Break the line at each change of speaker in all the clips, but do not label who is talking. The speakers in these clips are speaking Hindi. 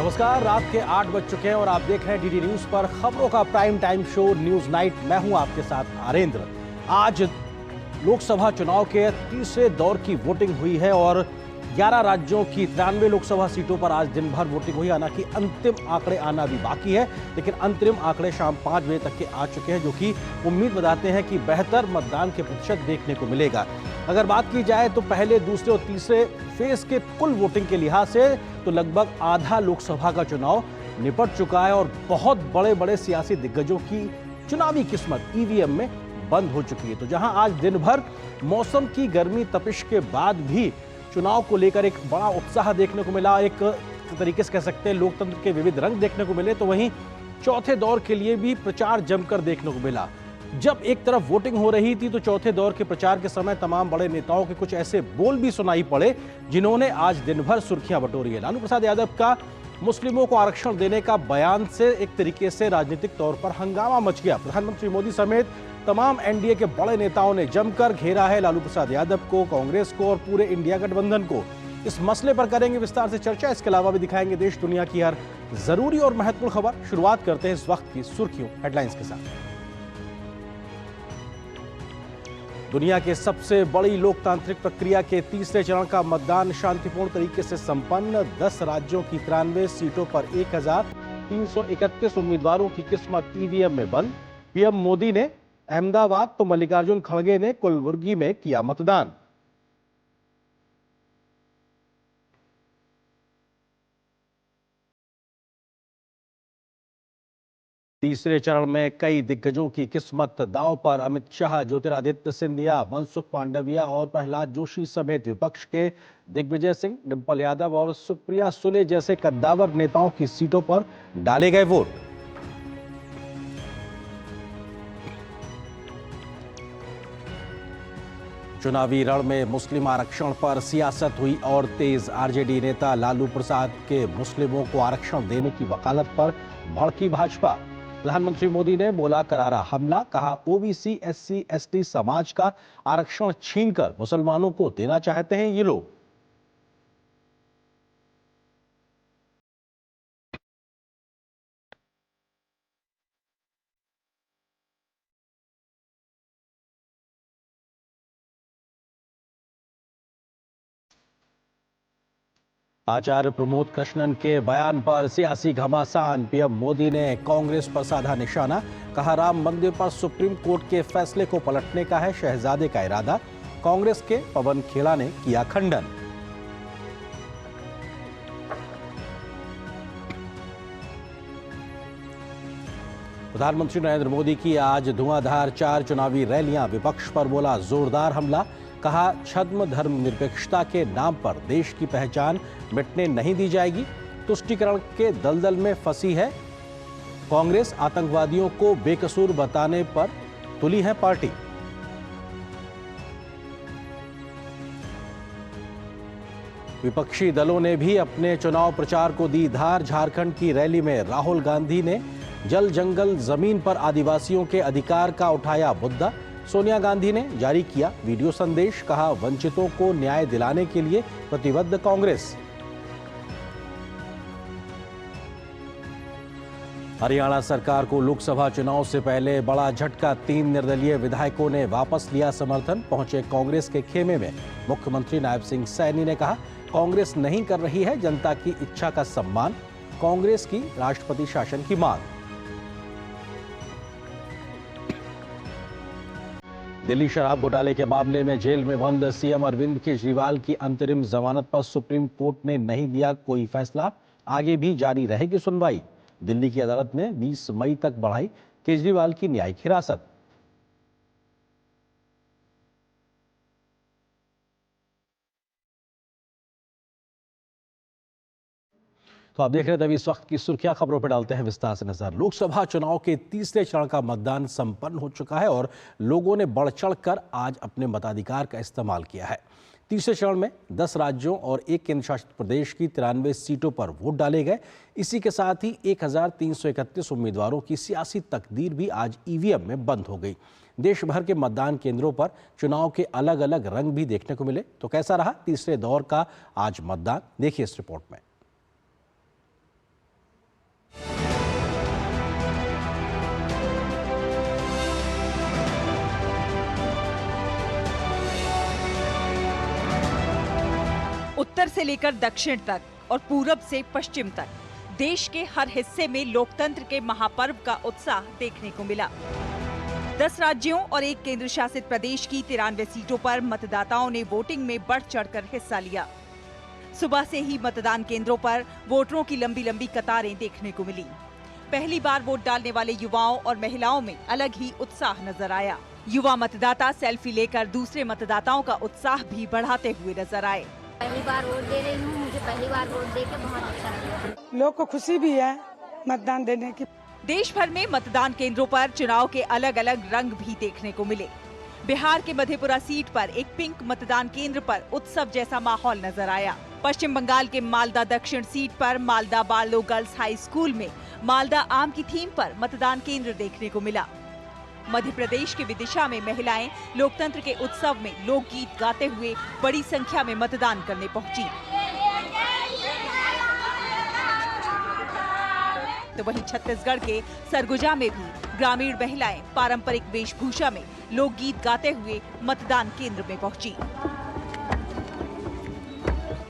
नमस्कार, रात के 8 बज चुके हैं और आप देख रहे हैं डीडी न्यूज पर खबरों का prime time show news night. मैं हूं आपके साथ आरेंद्र। आज लोकसभा चुनाव के तीसरे दौर की वोटिंग हुई है और 11 राज्यों की 93 लोकसभा सीटों पर आज दिन भर वोटिंग हुई। हालांकि अंतिम आंकड़े आना भी बाकी है, लेकिन अंतरिम आंकड़े शाम 5 बजे तक के आ चुके हैं, जो कि उम्मीद बताते हैं कि बेहतर मतदान के प्रतिशत देखने को मिलेगा। अगर बात की जाए तो पहले, दूसरे और तीसरे फेज के कुल वोटिंग के लिहाज से तो लगभग आधा लोकसभा का चुनाव निपट चुका है और बहुत बड़े बड़े सियासी दिग्गजों की चुनावी किस्मत ईवीएम में बंद हो चुकी है। तो जहां आज दिन भर मौसम की गर्मी तपिश के बाद भी चुनाव को लेकर एक बड़ा उत्साह देखने को मिला, एक तरीके से कह सकते हैं लोकतंत्र के विविध रंग देखने को मिले, तो वहीं चौथे दौर के लिए भी प्रचार जमकर देखने को मिला। जब एक तरफ वोटिंग हो रही थी तो चौथे दौर के प्रचार के समय तमाम बड़े नेताओं के कुछ ऐसे बोल भी सुनाई पड़े जिन्होंने आज दिन भर सुर्खियां बटोरी है। लालू प्रसाद यादव का मुस्लिमों को आरक्षण देने का बयान से एक तरीके से राजनीतिक तौर पर हंगामा मच गया। प्रधानमंत्री मोदी समेत तमाम एनडीए के बड़े नेताओं ने जमकर घेरा है लालू प्रसाद यादव को, कांग्रेस को और पूरे इंडिया गठबंधन को। इस मसले पर करेंगे विस्तार से चर्चा। इसके अलावा भी दिखाएंगे देश दुनिया की हर जरूरी और महत्वपूर्ण खबर। शुरुआत करते हैं इस वक्त की सुर्खियों हेडलाइंस के साथ। दुनिया के सबसे बड़ी लोकतांत्रिक प्रक्रिया के तीसरे चरण का मतदान शांतिपूर्ण तरीके से संपन्न। 10 राज्यों की 93 सीटों पर 1331 उम्मीदवारों की किस्मत ईवीएम में बंद। पीएम मोदी ने अहमदाबाद तो मल्लिकार्जुन खड़गे ने कलबुर्गी में किया मतदान। तीसरे चरण में कई दिग्गजों की किस्मत दांव पर। अमित शाह, ज्योतिरादित्य सिंधिया, मनसुख मांडविया और प्रहलाद जोशी समेत विपक्ष के दिग्विजय सिंह, डिंपल यादव और सुप्रिया सुले जैसे कद्दावर नेताओं की सीटों पर डाले गए वोट। चुनावी रण में मुस्लिम आरक्षण पर सियासत हुई और तेज। आरजेडी नेता लालू प्रसाद के मुस्लिमों को आरक्षण देने की वकालत पर भड़की भाजपा। प्रधानमंत्री मोदी ने बोला करारा हमला, कहा ओबीसी एससी एसटी समाज का आरक्षण छीनकर मुसलमानों को देना चाहते हैं ये लोग। आचार्य प्रमोद कृष्णन के बयान पर सियासी घमासान। पीएम मोदी ने कांग्रेस पर साधा निशाना, कहा राम मंदिर पर सुप्रीम कोर्ट के फैसले को पलटने का है शहजादे का इरादा। कांग्रेस के पवन खेड़ा ने किया खंडन। प्रधानमंत्री नरेंद्र मोदी की आज धुआंधार 4 चुनावी रैलियां। विपक्ष पर बोला जोरदार हमला, कहा छद्म धर्मनिरपेक्षता के नाम पर देश की पहचान मिटने नहीं दी जाएगी। तुष्टीकरण के दलदल में फंसी है कांग्रेस, आतंकवादियों को बेकसूर बताने पर तुली है पार्टी। विपक्षी दलों ने भी अपने चुनाव प्रचार को दी धार। झारखंड की रैली में राहुल गांधी ने जल जंगल जमीन पर आदिवासियों के अधिकार का उठाया मुद्दा। सोनिया गांधी ने जारी किया वीडियो संदेश, कहा वंचितों को न्याय दिलाने के लिए प्रतिबद्ध कांग्रेस। हरियाणा सरकार को लोकसभा चुनाव से पहले बड़ा झटका। 3 निर्दलीय विधायकों ने वापस लिया समर्थन। पहुंचे कांग्रेस के खेमे में मुख्यमंत्री नायब सिंह सैनी ने कहा कांग्रेस नहीं कर रही है जनता की इच्छा का सम्मान। कांग्रेस की राष्ट्रपति शासन की मांग। दिल्ली शराब घोटाले के मामले में जेल में बंद सीएम अरविंद केजरीवाल की अंतरिम जमानत पर सुप्रीम कोर्ट ने नहीं दिया कोई फैसला। आगे भी जारी रहेगी सुनवाई। दिल्ली की अदालत ने 20 मई तक बढ़ाई केजरीवाल की न्यायिक हिरासत। तो आप देख रहे थे अभी इस वक्त की सुर्खियां। खबरों पर डालते हैं विस्तार से नजर। लोकसभा चुनाव के तीसरे चरण का मतदान संपन्न हो चुका है और लोगों ने बढ़ चढ़कर आज अपने मताधिकार का इस्तेमाल किया है। तीसरे चरण में 10 राज्यों और 1 केंद्र शासित प्रदेश की 93 सीटों पर वोट डाले गए। इसी के साथ ही 1331 उम्मीदवारों की सियासी तकदीर भी आज ईवीएम में बंद हो गई। देश भर के मतदान केंद्रों पर चुनाव के अलग अलग रंग भी देखने को मिले। तो कैसा रहा तीसरे दौर का आज मतदान, देखिए इस रिपोर्ट में।
उत्तर से लेकर दक्षिण तक और पूरब से पश्चिम तक देश के हर हिस्से में लोकतंत्र के महापर्व का उत्साह देखने को मिला। 10 राज्यों और एक केंद्र शासित प्रदेश की 93 सीटों पर मतदाताओं ने वोटिंग में बढ़ चढ़कर हिस्सा लिया। सुबह से ही मतदान केंद्रों पर वोटरों की लंबी लंबी कतारें देखने को मिली। पहली बार वोट डालने वाले युवाओं और महिलाओं में अलग ही उत्साह नजर आया। युवा मतदाता सेल्फी लेकर दूसरे मतदाताओं का उत्साह भी बढ़ाते हुए नजर आए।
पहली बार वोट दे रही हूँ, मुझे पहली बार वोट देकर बहुत अच्छा लगा।
लोग को खुशी भी है मतदान देने की।
देश भर में मतदान केंद्रों पर चुनाव के अलग अलग रंग भी देखने को मिले। बिहार के मधेपुरा सीट पर एक पिंक मतदान केंद्र पर उत्सव जैसा माहौल नजर आया। पश्चिम बंगाल के मालदा दक्षिण सीट पर मालदा बालो गर्ल्स हाई स्कूल में मालदा आम की थीम पर मतदान केंद्र देखने को मिला। मध्य प्रदेश के विदिशा में महिलाएं लोकतंत्र के उत्सव में लोकगीत गाते हुए बड़ी संख्या में मतदान करने पहुंची। तो वहीं छत्तीसगढ़ के सरगुजा में भी ग्रामीण महिलाएं पारंपरिक वेशभूषा में लोकगीत गाते हुए मतदान केंद्र में पहुंची।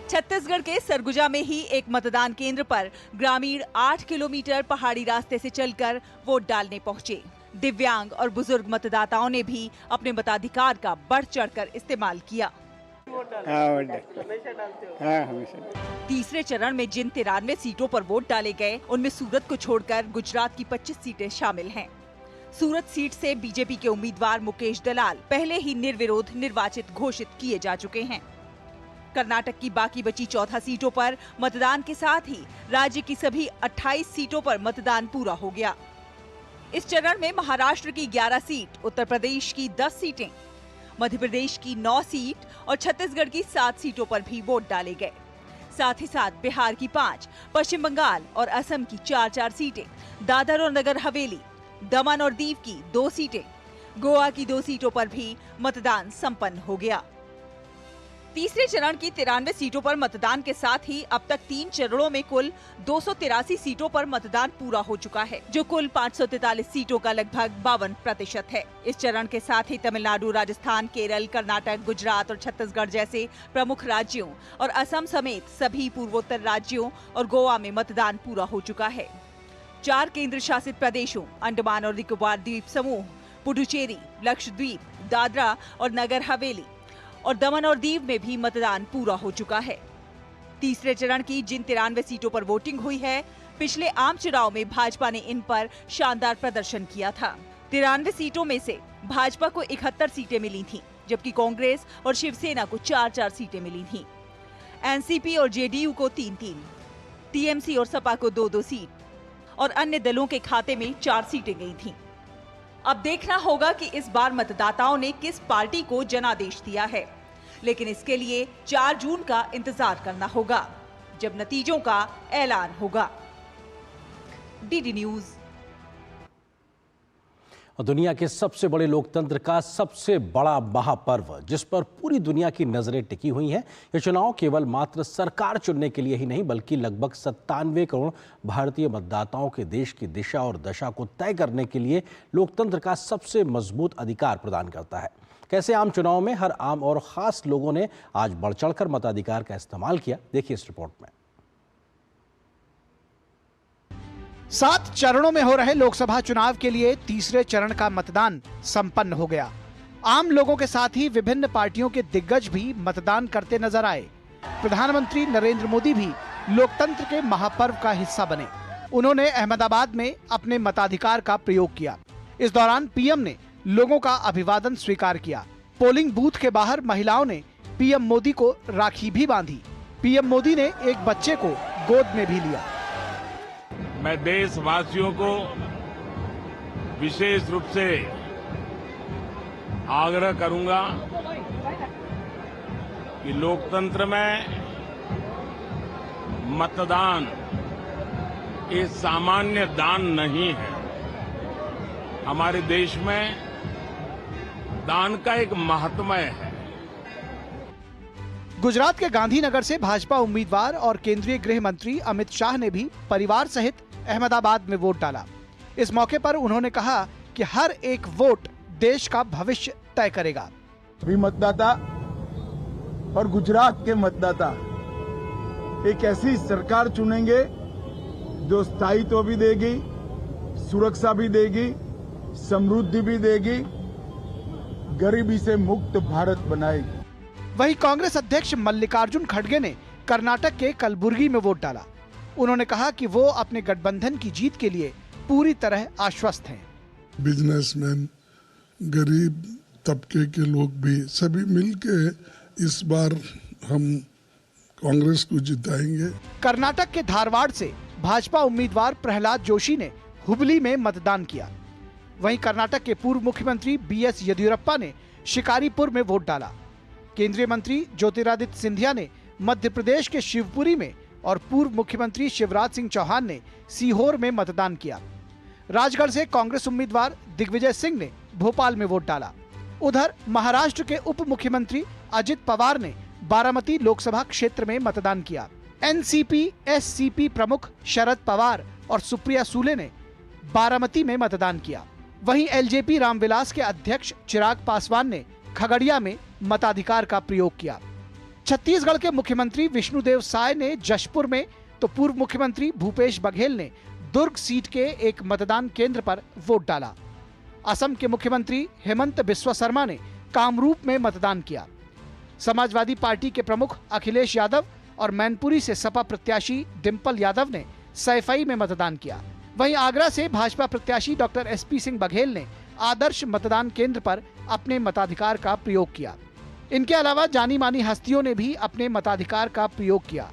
छत्तीसगढ़ के सरगुजा में ही एक मतदान केंद्र पर ग्रामीण 8 किलोमीटर पहाड़ी रास्ते से चलकर वोट डालने पहुंचे। दिव्यांग और बुजुर्ग मतदाताओं ने भी अपने मताधिकार का बढ़ चढ़कर इस्तेमाल किया। तीसरे चरण में जिन 93 सीटों पर वोट डाले गए, उनमें सूरत को छोड़कर गुजरात की 25 सीटें शामिल हैं। सूरत सीट से बीजेपी के उम्मीदवार मुकेश दलाल पहले ही निर्विरोध निर्वाचित घोषित किए जा चुके हैं। कर्नाटक की बाकी बची 14 सीटों पर मतदान के साथ ही राज्य की सभी 28 सीटों पर मतदान पूरा हो गया। इस चरण में महाराष्ट्र की 11 सीट, उत्तर प्रदेश की 10 सीटें, मध्य प्रदेश की 9 सीट और छत्तीसगढ़ की 7 सीटों पर भी वोट डाले गए। साथ ही साथ बिहार की 5, पश्चिम बंगाल और असम की 4-4 सीटें, दादर और नगर हवेली, दमन और दीव की 2 सीटें, गोवा की 2 सीटों पर भी मतदान संपन्न हो गया। तीसरे चरण की 93 सीटों पर मतदान के साथ ही अब तक 3 चरणों में कुल 283 सीटों पर मतदान पूरा हो चुका है, जो कुल 543 सीटों का लगभग 52% है। इस चरण के साथ ही तमिलनाडु, राजस्थान, केरल, कर्नाटक, गुजरात और छत्तीसगढ़ जैसे प्रमुख राज्यों और असम समेत सभी पूर्वोत्तर राज्यों और गोवा में मतदान पूरा हो चुका है। 4 केंद्र शासित प्रदेशों अंडमान और निकोबार द्वीप समूह, पुडुचेरी, लक्षद्वीप, दादरा और नगर हवेली और दमन और दीव में भी मतदान पूरा हो चुका है। तीसरे चरण की जिन 93 सीटों पर वोटिंग हुई है, पिछले आम चुनाव में भाजपा ने इन पर शानदार प्रदर्शन किया था। 93 सीटों में से भाजपा को 71 सीटें मिली थीं, जबकि कांग्रेस और शिवसेना को 4-4 सीटें मिली थीं। एनसीपी और जेडीयू को 3-3, टीएमसी और सपा को 2-2 सीट और अन्य दलों के खाते में 4 सीटें गई थीं। अब देखना होगा कि इस बार मतदाताओं ने किस पार्टी को जनादेश दिया है, लेकिन इसके लिए 4 जून का इंतजार करना होगा, जब नतीजों का ऐलान होगा। DD news.
दुनिया के सबसे बड़े लोकतंत्र का सबसे बड़ा महापर्व, जिस पर पूरी दुनिया की नजरें टिकी हुई हैं। ये चुनाव केवल मात्र सरकार चुनने के लिए ही नहीं, बल्कि लगभग 97 करोड़ भारतीय मतदाताओं के देश की दिशा और दशा को तय करने के लिए लोकतंत्र का सबसे मजबूत अधिकार प्रदान करता है। कैसे आम चुनाव में हर आम और खास लोगों ने आज बढ़ चढ़कर मताधिकार का इस्तेमाल किया, देखिए इस रिपोर्ट में।
7 चरणों में हो रहे लोकसभा चुनाव के लिए तीसरे चरण का मतदान संपन्न हो गया। आम लोगों के साथ ही विभिन्न पार्टियों के दिग्गज भी मतदान करते नजर आए। प्रधानमंत्री नरेंद्र मोदी भी लोकतंत्र के महापर्व का हिस्सा बने। उन्होंने अहमदाबाद में अपने मताधिकार का प्रयोग किया। इस दौरान पीएम ने लोगों का अभिवादन स्वीकार किया। पोलिंग बूथ के बाहर महिलाओं ने पीएम मोदी को राखी भी बांधी। पीएम मोदी ने एक बच्चे को गोद में भी लिया।
मैं देशवासियों को विशेष रूप से आग्रह करूंगा कि लोकतंत्र में मतदान ये सामान्य दान नहीं है। हमारे देश में दान का एक महात्म्य है।
गुजरात के गांधीनगर से भाजपा उम्मीदवार और केंद्रीय गृह मंत्री अमित शाह ने भी परिवार सहित अहमदाबाद में वोट डाला। इस मौके पर उन्होंने कहा कि हर एक वोट देश का भविष्य तय करेगा।
भी मतदाता और गुजरात के मतदाता एक ऐसी सरकार चुनेंगे जो स्थायित्व भी देगी, सुरक्षा भी देगी, समृद्धि भी देगी, गरीबी से मुक्त भारत बनाएगी।
वहीं कांग्रेस अध्यक्ष मल्लिकार्जुन खड़गे ने कर्नाटक के कलबुर्गी में वोट डाला। उन्होंने कहा कि वो अपने गठबंधन की जीत के लिए पूरी तरह आश्वस्त हैं।
बिजनेसमैन, गरीब तबके के लोग भी सभी मिलके इस बार हम कांग्रेस को जिताएंगे।
कर्नाटक के धारवाड़ से भाजपा उम्मीदवार प्रहलाद जोशी ने हुबली में मतदान किया। वहीं कर्नाटक के पूर्व मुख्यमंत्री बीएस येदियुरप्पा ने शिकारीपुर में वोट डाला। केंद्रीय मंत्री ज्योतिरादित्य सिंधिया ने मध्य प्रदेश के शिवपुरी में और पूर्व मुख्यमंत्री शिवराज सिंह चौहान ने सीहोर में मतदान किया। राजगढ़ से कांग्रेस उम्मीदवार दिग्विजय सिंह ने भोपाल में वोट डाला। उधर महाराष्ट्र के उप मुख्यमंत्री अजित पवार ने बारामती लोकसभा क्षेत्र में मतदान किया। एनसीपी एससीपी प्रमुख शरद पवार और सुप्रिया सूले ने बारामती में मतदान किया। वहीं एलजेपी रामविलास के अध्यक्ष चिराग पासवान ने खगड़िया में मताधिकार का प्रयोग किया। छत्तीसगढ़ के मुख्यमंत्री विष्णुदेव साय ने जशपुर में तो पूर्व मुख्यमंत्री भूपेश बघेल ने दुर्ग सीट के एक मतदान केंद्र पर वोट डाला। असम के मुख्यमंत्री हेमंत बिस्वा शर्मा ने कामरूप में मतदान किया। समाजवादी पार्टी के प्रमुख अखिलेश यादव और मैनपुरी से सपा प्रत्याशी डिंपल यादव ने सैफई में मतदान किया। वहीं आगरा से भाजपा प्रत्याशी डॉक्टर एसपी सिंह बघेल ने आदर्श मतदान केंद्र पर अपने मताधिकार का प्रयोग किया। इनके अलावा जानी मानी हस्तियों ने भी अपने मताधिकार का प्रयोग किया।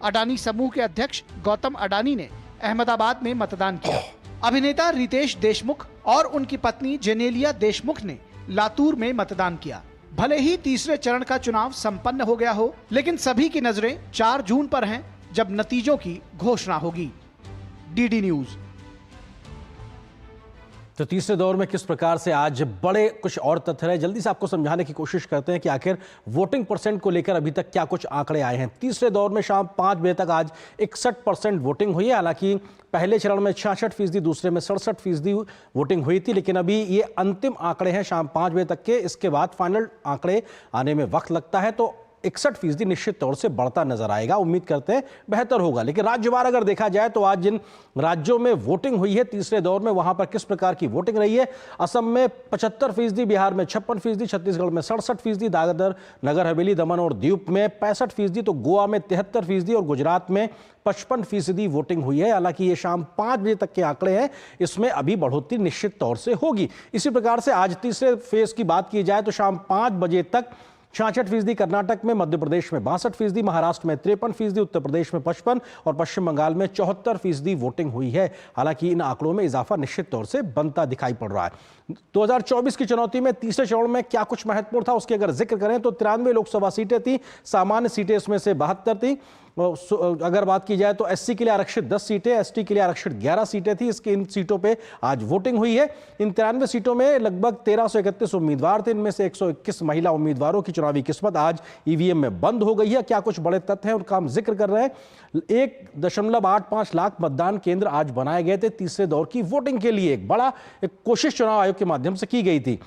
अडानी समूह के अध्यक्ष गौतम अडानी ने अहमदाबाद में मतदान किया। अभिनेता रितेश देशमुख और उनकी पत्नी जेनेलिया देशमुख ने लातूर में मतदान किया। भले ही तीसरे चरण का चुनाव संपन्न हो गया हो, लेकिन सभी की नजरें 4 जून पर हैं, जब नतीजों की घोषणा होगी। DD news.
तो तीसरे दौर में किस प्रकार से आज बड़े कुछ और तथ्य रहे, जल्दी से आपको समझाने की कोशिश करते हैं कि आखिर वोटिंग परसेंट को लेकर अभी तक क्या कुछ आंकड़े आए हैं। तीसरे दौर में शाम 5 बजे तक आज 61% वोटिंग हुई है। हालांकि पहले चरण में 66%, दूसरे में 67% वोटिंग हुई थी, लेकिन अभी ये अंतिम आंकड़े हैं शाम 5 बजे तक के। इसके बाद फाइनल आंकड़े आने में वक्त लगता है, तो 61% निश्चित तौर से बढ़ता नजर आएगा। उम्मीद करते हैं बेहतर होगा। लेकिन राज्यवार अगर देखा जाए तो आज जिन राज्यों में वोटिंग हुई है तीसरे दौर में, वहां पर किस प्रकार की वोटिंग रही है। असम में 75%, बिहार में 56%, छत्तीसगढ़ में 67%, दादर नगर हवेली दमन और दीव में 65%, तो गोवा में 73% और गुजरात में 55% वोटिंग हुई है। हालांकि ये शाम 5 बजे तक के आंकड़े हैं, इसमें अभी बढ़ोतरी निश्चित तौर से होगी। इसी प्रकार से आज तीसरे फेज की बात की जाए तो शाम 5 बजे तक 66% कर्नाटक में, मध्य प्रदेश में 62%, महाराष्ट्र में 53%, उत्तर प्रदेश में 55% और पश्चिम बंगाल में 74% वोटिंग हुई है। हालांकि इन आंकड़ों में इजाफा निश्चित तौर से बनता दिखाई पड़ रहा है। 2024 की चुनौती में तीसरे चरण में क्या कुछ महत्वपूर्ण था, उसकी अगर जिक्र करें तो 93 लोकसभा सीटें थी, सामान्य सीटें इसमें से 72 थी। अगर बात की जाए तो एससी के लिए आरक्षित 10 सीटें, एसटी के लिए आरक्षित 11 सीटें थी। इसके इन सीटों पे आज वोटिंग हुई है। इन 93 सीटों में लगभग 1331 उम्मीदवार थे, इनमें से 121 महिला उम्मीदवारों की चुनावी किस्मत आज ईवीएम में बंद हो गई है। क्या कुछ बड़े तथ्य हैं उनका हम जिक्र कर रहे हैं। 1.85 लाख मतदान केंद्र आज बनाए गए थे तीसरे दौर की वोटिंग के लिए। एक कोशिश चुनाव आयोग के माध्यम से की गई थी।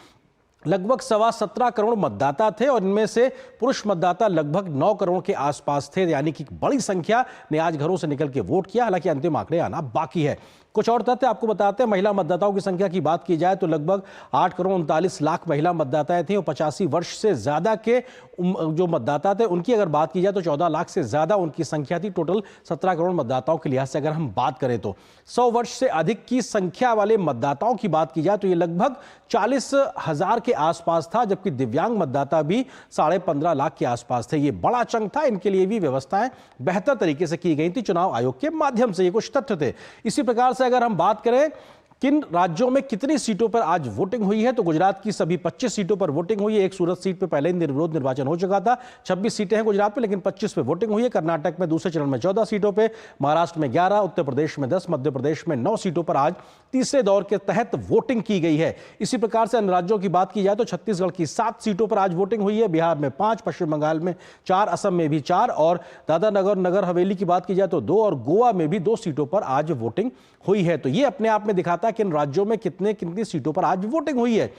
लगभग 17.25 करोड़ मतदाता थे और इनमें से पुरुष मतदाता लगभग 9 करोड़ के आसपास थे, यानी कि बड़ी संख्या ने आज घरों से निकल के वोट किया। हालांकि अंतिम आंकड़े आना बाकी है। कुछ और तथ्य आपको बताते हैं। महिला मतदाताओं की संख्या की बात की जाए तो लगभग 8 करोड़ 39 लाख महिला मतदाताएं थी और 85 वर्ष से ज्यादा के जो मतदाता थे उनकी अगर बात की जाए तो 14 लाख से ज्यादा उनकी संख्या थी। टोटल 17 करोड़ मतदाताओं के लिहाज से अगर हम बात करें तो 100 वर्ष से अधिक की संख्या वाले मतदाताओं की बात की जाए तो ये लगभग 40,000 के आसपास था, जबकि दिव्यांग मतदाता भी 15.5 लाख के आसपास थे। ये बड़ा चंक था। इनके लिए भी व्यवस्थाएं बेहतर तरीके से की गई थी चुनाव आयोग के माध्यम से। ये कुछ तथ्य थे। इसी प्रकार से अगर हम बात करें किन राज्यों में कितनी सीटों पर आज वोटिंग हुई है तो गुजरात की सभी 25 सीटों पर वोटिंग हुई है। एक सूरत सीट पर पहले ही निर्विरोध निर्वाचन हो चुका था। 26 सीटें हैं गुजरात में, लेकिन 25 पे वोटिंग हुई है। कर्नाटक में दूसरे चरण में 14 सीटों पे, महाराष्ट्र में 11, उत्तर प्रदेश में 10, मध्य प्रदेश में 9 सीटों पर आज तीसरे दौर के तहत वोटिंग की गई है। इसी प्रकार से अन्य राज्यों की बात की जाए तो छत्तीसगढ़ की 7 सीटों पर आज वोटिंग हुई है, बिहार में 5, पश्चिम बंगाल में 4, असम में भी 4 और दादर नगर हवेली की बात की जाए तो 2 और गोवा में भी 2 सीटों पर आज वोटिंग हुई है। तो ये अपने आप में दिखाता है कि इन राज्यों में कितनी सीटों पर आज वोटिंग हुई है।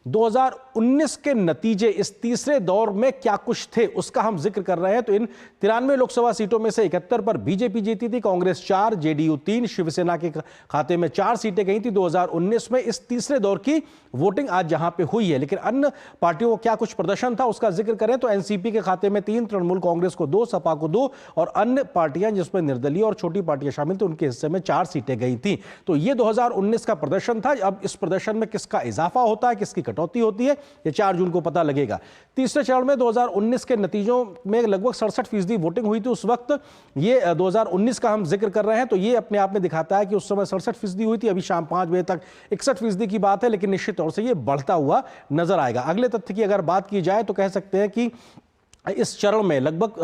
2019 के नतीजे इस तीसरे दौर में क्या कुछ थे उसका हम जिक्र कर रहे हैं। तो इन 93 लोकसभा सीटों में से 71 पर बीजेपी जीती थी, कांग्रेस 4, जेडीयू 3, शिवसेना के खाते में 4 सीटें गई थी 2019 में। इस तीसरे दौर की वोटिंग आज जहां पे हुई है, लेकिन अन्य पार्टियों का क्या कुछ प्रदर्शन था उसका जिक्र करें तो एनसीपी के खाते में 3, तृणमूल कांग्रेस को 2, सपा को 2 और अन्य पार्टियां जिसमें निर्दलीय और छोटी पार्टियां शामिल थी उनके हिस्से में 4 सीटें गई थी। तो ये 2019 का प्रदर्शन था। अब इस प्रदर्शन में किसका इजाफा होता है, किसकी कटौती होती है, ये 4 जून को पता लगेगा। तीसरे चरण में 2019 के नतीजों में लगभग 67% वोटिंग हुई थी उस वक्त। ये 2019 का हम जिक्र कर रहे हैं, तो ये अपने आप में दिखाता है कि उस समय 67% हुई थी। अभी शाम 5 बजे तक 61% की बात है, लेकिन निश्चित तौर से ये बढ़ता हुआ नजर आएगा। अगले तथ्य की अगर बात की जाए तो कह सकते हैं कि इस चरण में लगभग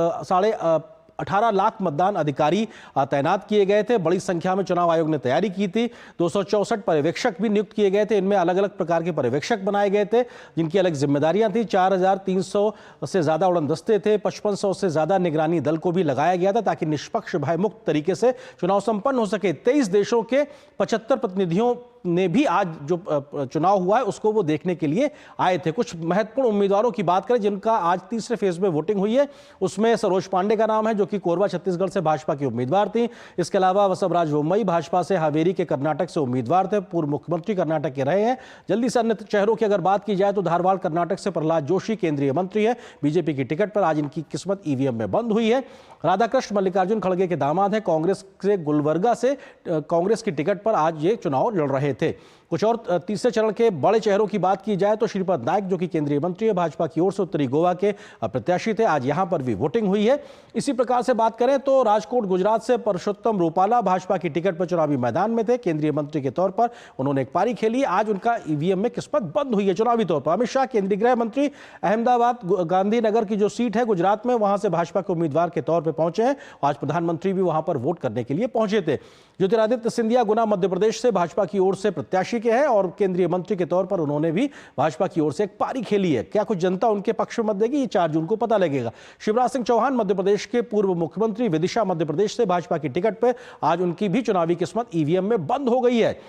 18 लाख मतदान अधिकारी तैनात किए गए थे। बड़ी संख्या में चुनाव आयोग ने तैयारी की थी। 264 पर्यवेक्षक भी नियुक्त किए गए थे। इनमें अलग अलग प्रकार के पर्यवेक्षक बनाए गए थे जिनकी अलग जिम्मेदारियां थी। 4300 से ज्यादा उड़न दस्ते थे। 5500 से ज्यादा निगरानी दल को भी लगाया गया था ताकि निष्पक्ष भयमुक्त तरीके से चुनाव संपन्न हो सके। 23 देशों के 75 प्रतिनिधियों ने भी आज जो चुनाव हुआ है उसको वो देखने के लिए आए थे। कुछ महत्वपूर्ण उम्मीदवारों की बात करें जिनका आज तीसरे फेज में वोटिंग हुई है, उसमें सरोज पांडे का नाम है जो कि कोरबा छत्तीसगढ़ से भाजपा की उम्मीदवार थी। इसके अलावा वसवराज बोम्मई भाजपा से हावेरी के कर्नाटक से उम्मीदवार थे, पूर्व मुख्यमंत्री कर्नाटक के रहे हैं। जल्दी से अन्य चेहरों की अगर बात की जाए तो धारवाड़ कर्नाटक से प्रहलाद जोशी केंद्रीय मंत्री है, बीजेपी की टिकट पर। आज इनकी किस्मत ईवीएम में बंद हुई है। राधाकृष्ण मल्लिकार्जुन खड़गे के दामाद हैं, कांग्रेस से गुलबर्गा से कांग्रेस की टिकट पर आज ये चुनाव लड़ रहे थे। कुछ और तीसरे चरण के बड़े चेहरों की बात की जाए तो श्रीपद नायक जो कि केंद्रीय मंत्री है, भाजपा की ओर से उत्तरी गोवा के प्रत्याशी थे। आज यहां पर भी वोटिंग हुई है। इसी प्रकार से बात करें तो राजकोट गुजरात से परषोत्तम रूपाला भाजपा की टिकट पर चुनावी मैदान में थे। केंद्रीय मंत्री के तौर पर उन्होंने एक पारी खेली। आज उनका ईवीएम में किस्मत बंद हुई है चुनावी तौर पर। अमित शाह केंद्रीय गृह मंत्री अहमदाबाद गांधीनगर की जो सीट है गुजरात में, वहां से भाजपा के उम्मीदवार के तौर पर पहुंचे हैं। आज प्रधानमंत्री भी वहां पर वोट करने के लिए पहुंचे थे। ज्योतिरादित्य सिंधिया गुना मध्य प्रदेश से भाजपा की ओर से प्रत्याशी के हैं और केंद्रीय मंत्री के तौर पर उन्होंने भी भाजपा की ओर से एक पारी खेली है। क्या कुछ जनता उनके पक्ष में मत देगी, ये 4 जून को पता लगेगा। शिवराज सिंह चौहान मध्य प्रदेश के पूर्व मुख्यमंत्री, विदिशा मध्य प्रदेश से भाजपा की टिकट पर आज उनकी भी चुनावी किस्मत ईवीएम में बंद हो गई है।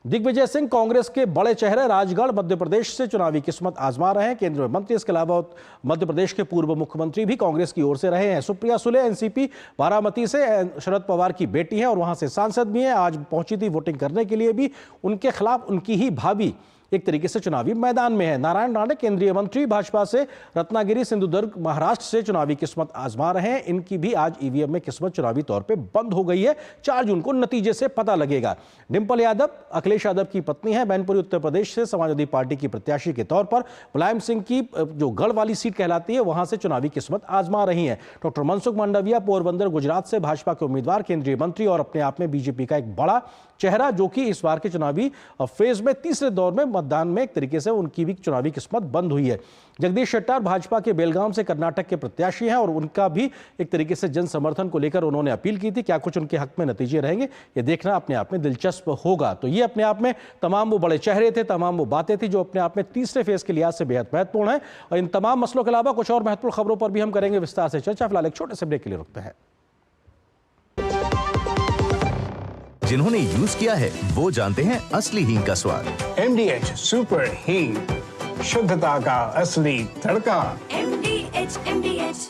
दिग्विजय सिंह कांग्रेस के बड़े चेहरे राजगढ़ मध्य प्रदेश से चुनावी किस्मत आजमा रहे हैं, केंद्रीय मंत्री। इसके अलावा मध्य प्रदेश के पूर्व मुख्यमंत्री भी कांग्रेस की ओर से रहे हैं। सुप्रिया सुले एनसीपी बारामती से शरद पवार की बेटी है और वहां से सांसद भी हैं। आज पहुंची थी वोटिंग करने के लिए भी। उनके खिलाफ उनकी ही भाभी एक तरीके से चुनावी मैदान में है। नारायण राणे केंद्रीय मंत्री भाजपा से रत्नागिरी सिंधुदुर्ग महाराष्ट्र से चुनावी किस्मत आजमा रहे हैं। इनकी भी आज ईवीएम में किस्मत चुनावी तौर पे बंद हो गई है। 4 जून को नतीजे से पता लगेगा। डिंपल यादव अखिलेश यादव की पत्नी है, मैनपुरी उत्तर प्रदेश से समाजवादी पार्टी की प्रत्याशी के तौर पर मुलायम सिंह की जो गढ़ वाली सीट कहलाती है वहां से चुनावी किस्मत आजमा रही है। डॉक्टर मनसुख मांडविया पोरबंदर गुजरात से भाजपा के उम्मीदवार, केंद्रीय मंत्री और अपने आप में बीजेपी का एक बड़ा चेहरा जो कि इस बार के चुनावी फेज में तीसरे दौर में मतदान में एक तरीके से उनकी भी चुनावी किस्मत बंद हुई है। जगदीश शेट्टार भाजपा के बेलगाम से कर्नाटक के प्रत्याशी हैं और उनका भी एक तरीके से जन समर्थन को लेकर उन्होंने अपील की थी। क्या कुछ उनके हक में नतीजे रहेंगे ये देखना अपने आप में दिलचस्प होगा। तो ये अपने आप में तमाम वो बड़े चेहरे थे, तमाम वो बातें थी जो अपने आप में तीसरे फेज के लिहाज से बेहद महत्वपूर्ण है। और इन तमाम मसलों के अलावा कुछ और महत्वपूर्ण खबरों पर भी हम करेंगे विस्तार से चर्चा। फिलहाल एक छोटे से ब्रेक के लिए रुकते हैं।
जिन्होंने यूज किया है वो जानते हैं असली हींग का स्वाद।
MDH सुपर हींग, शुद्धता का असली तड़का।
MDH।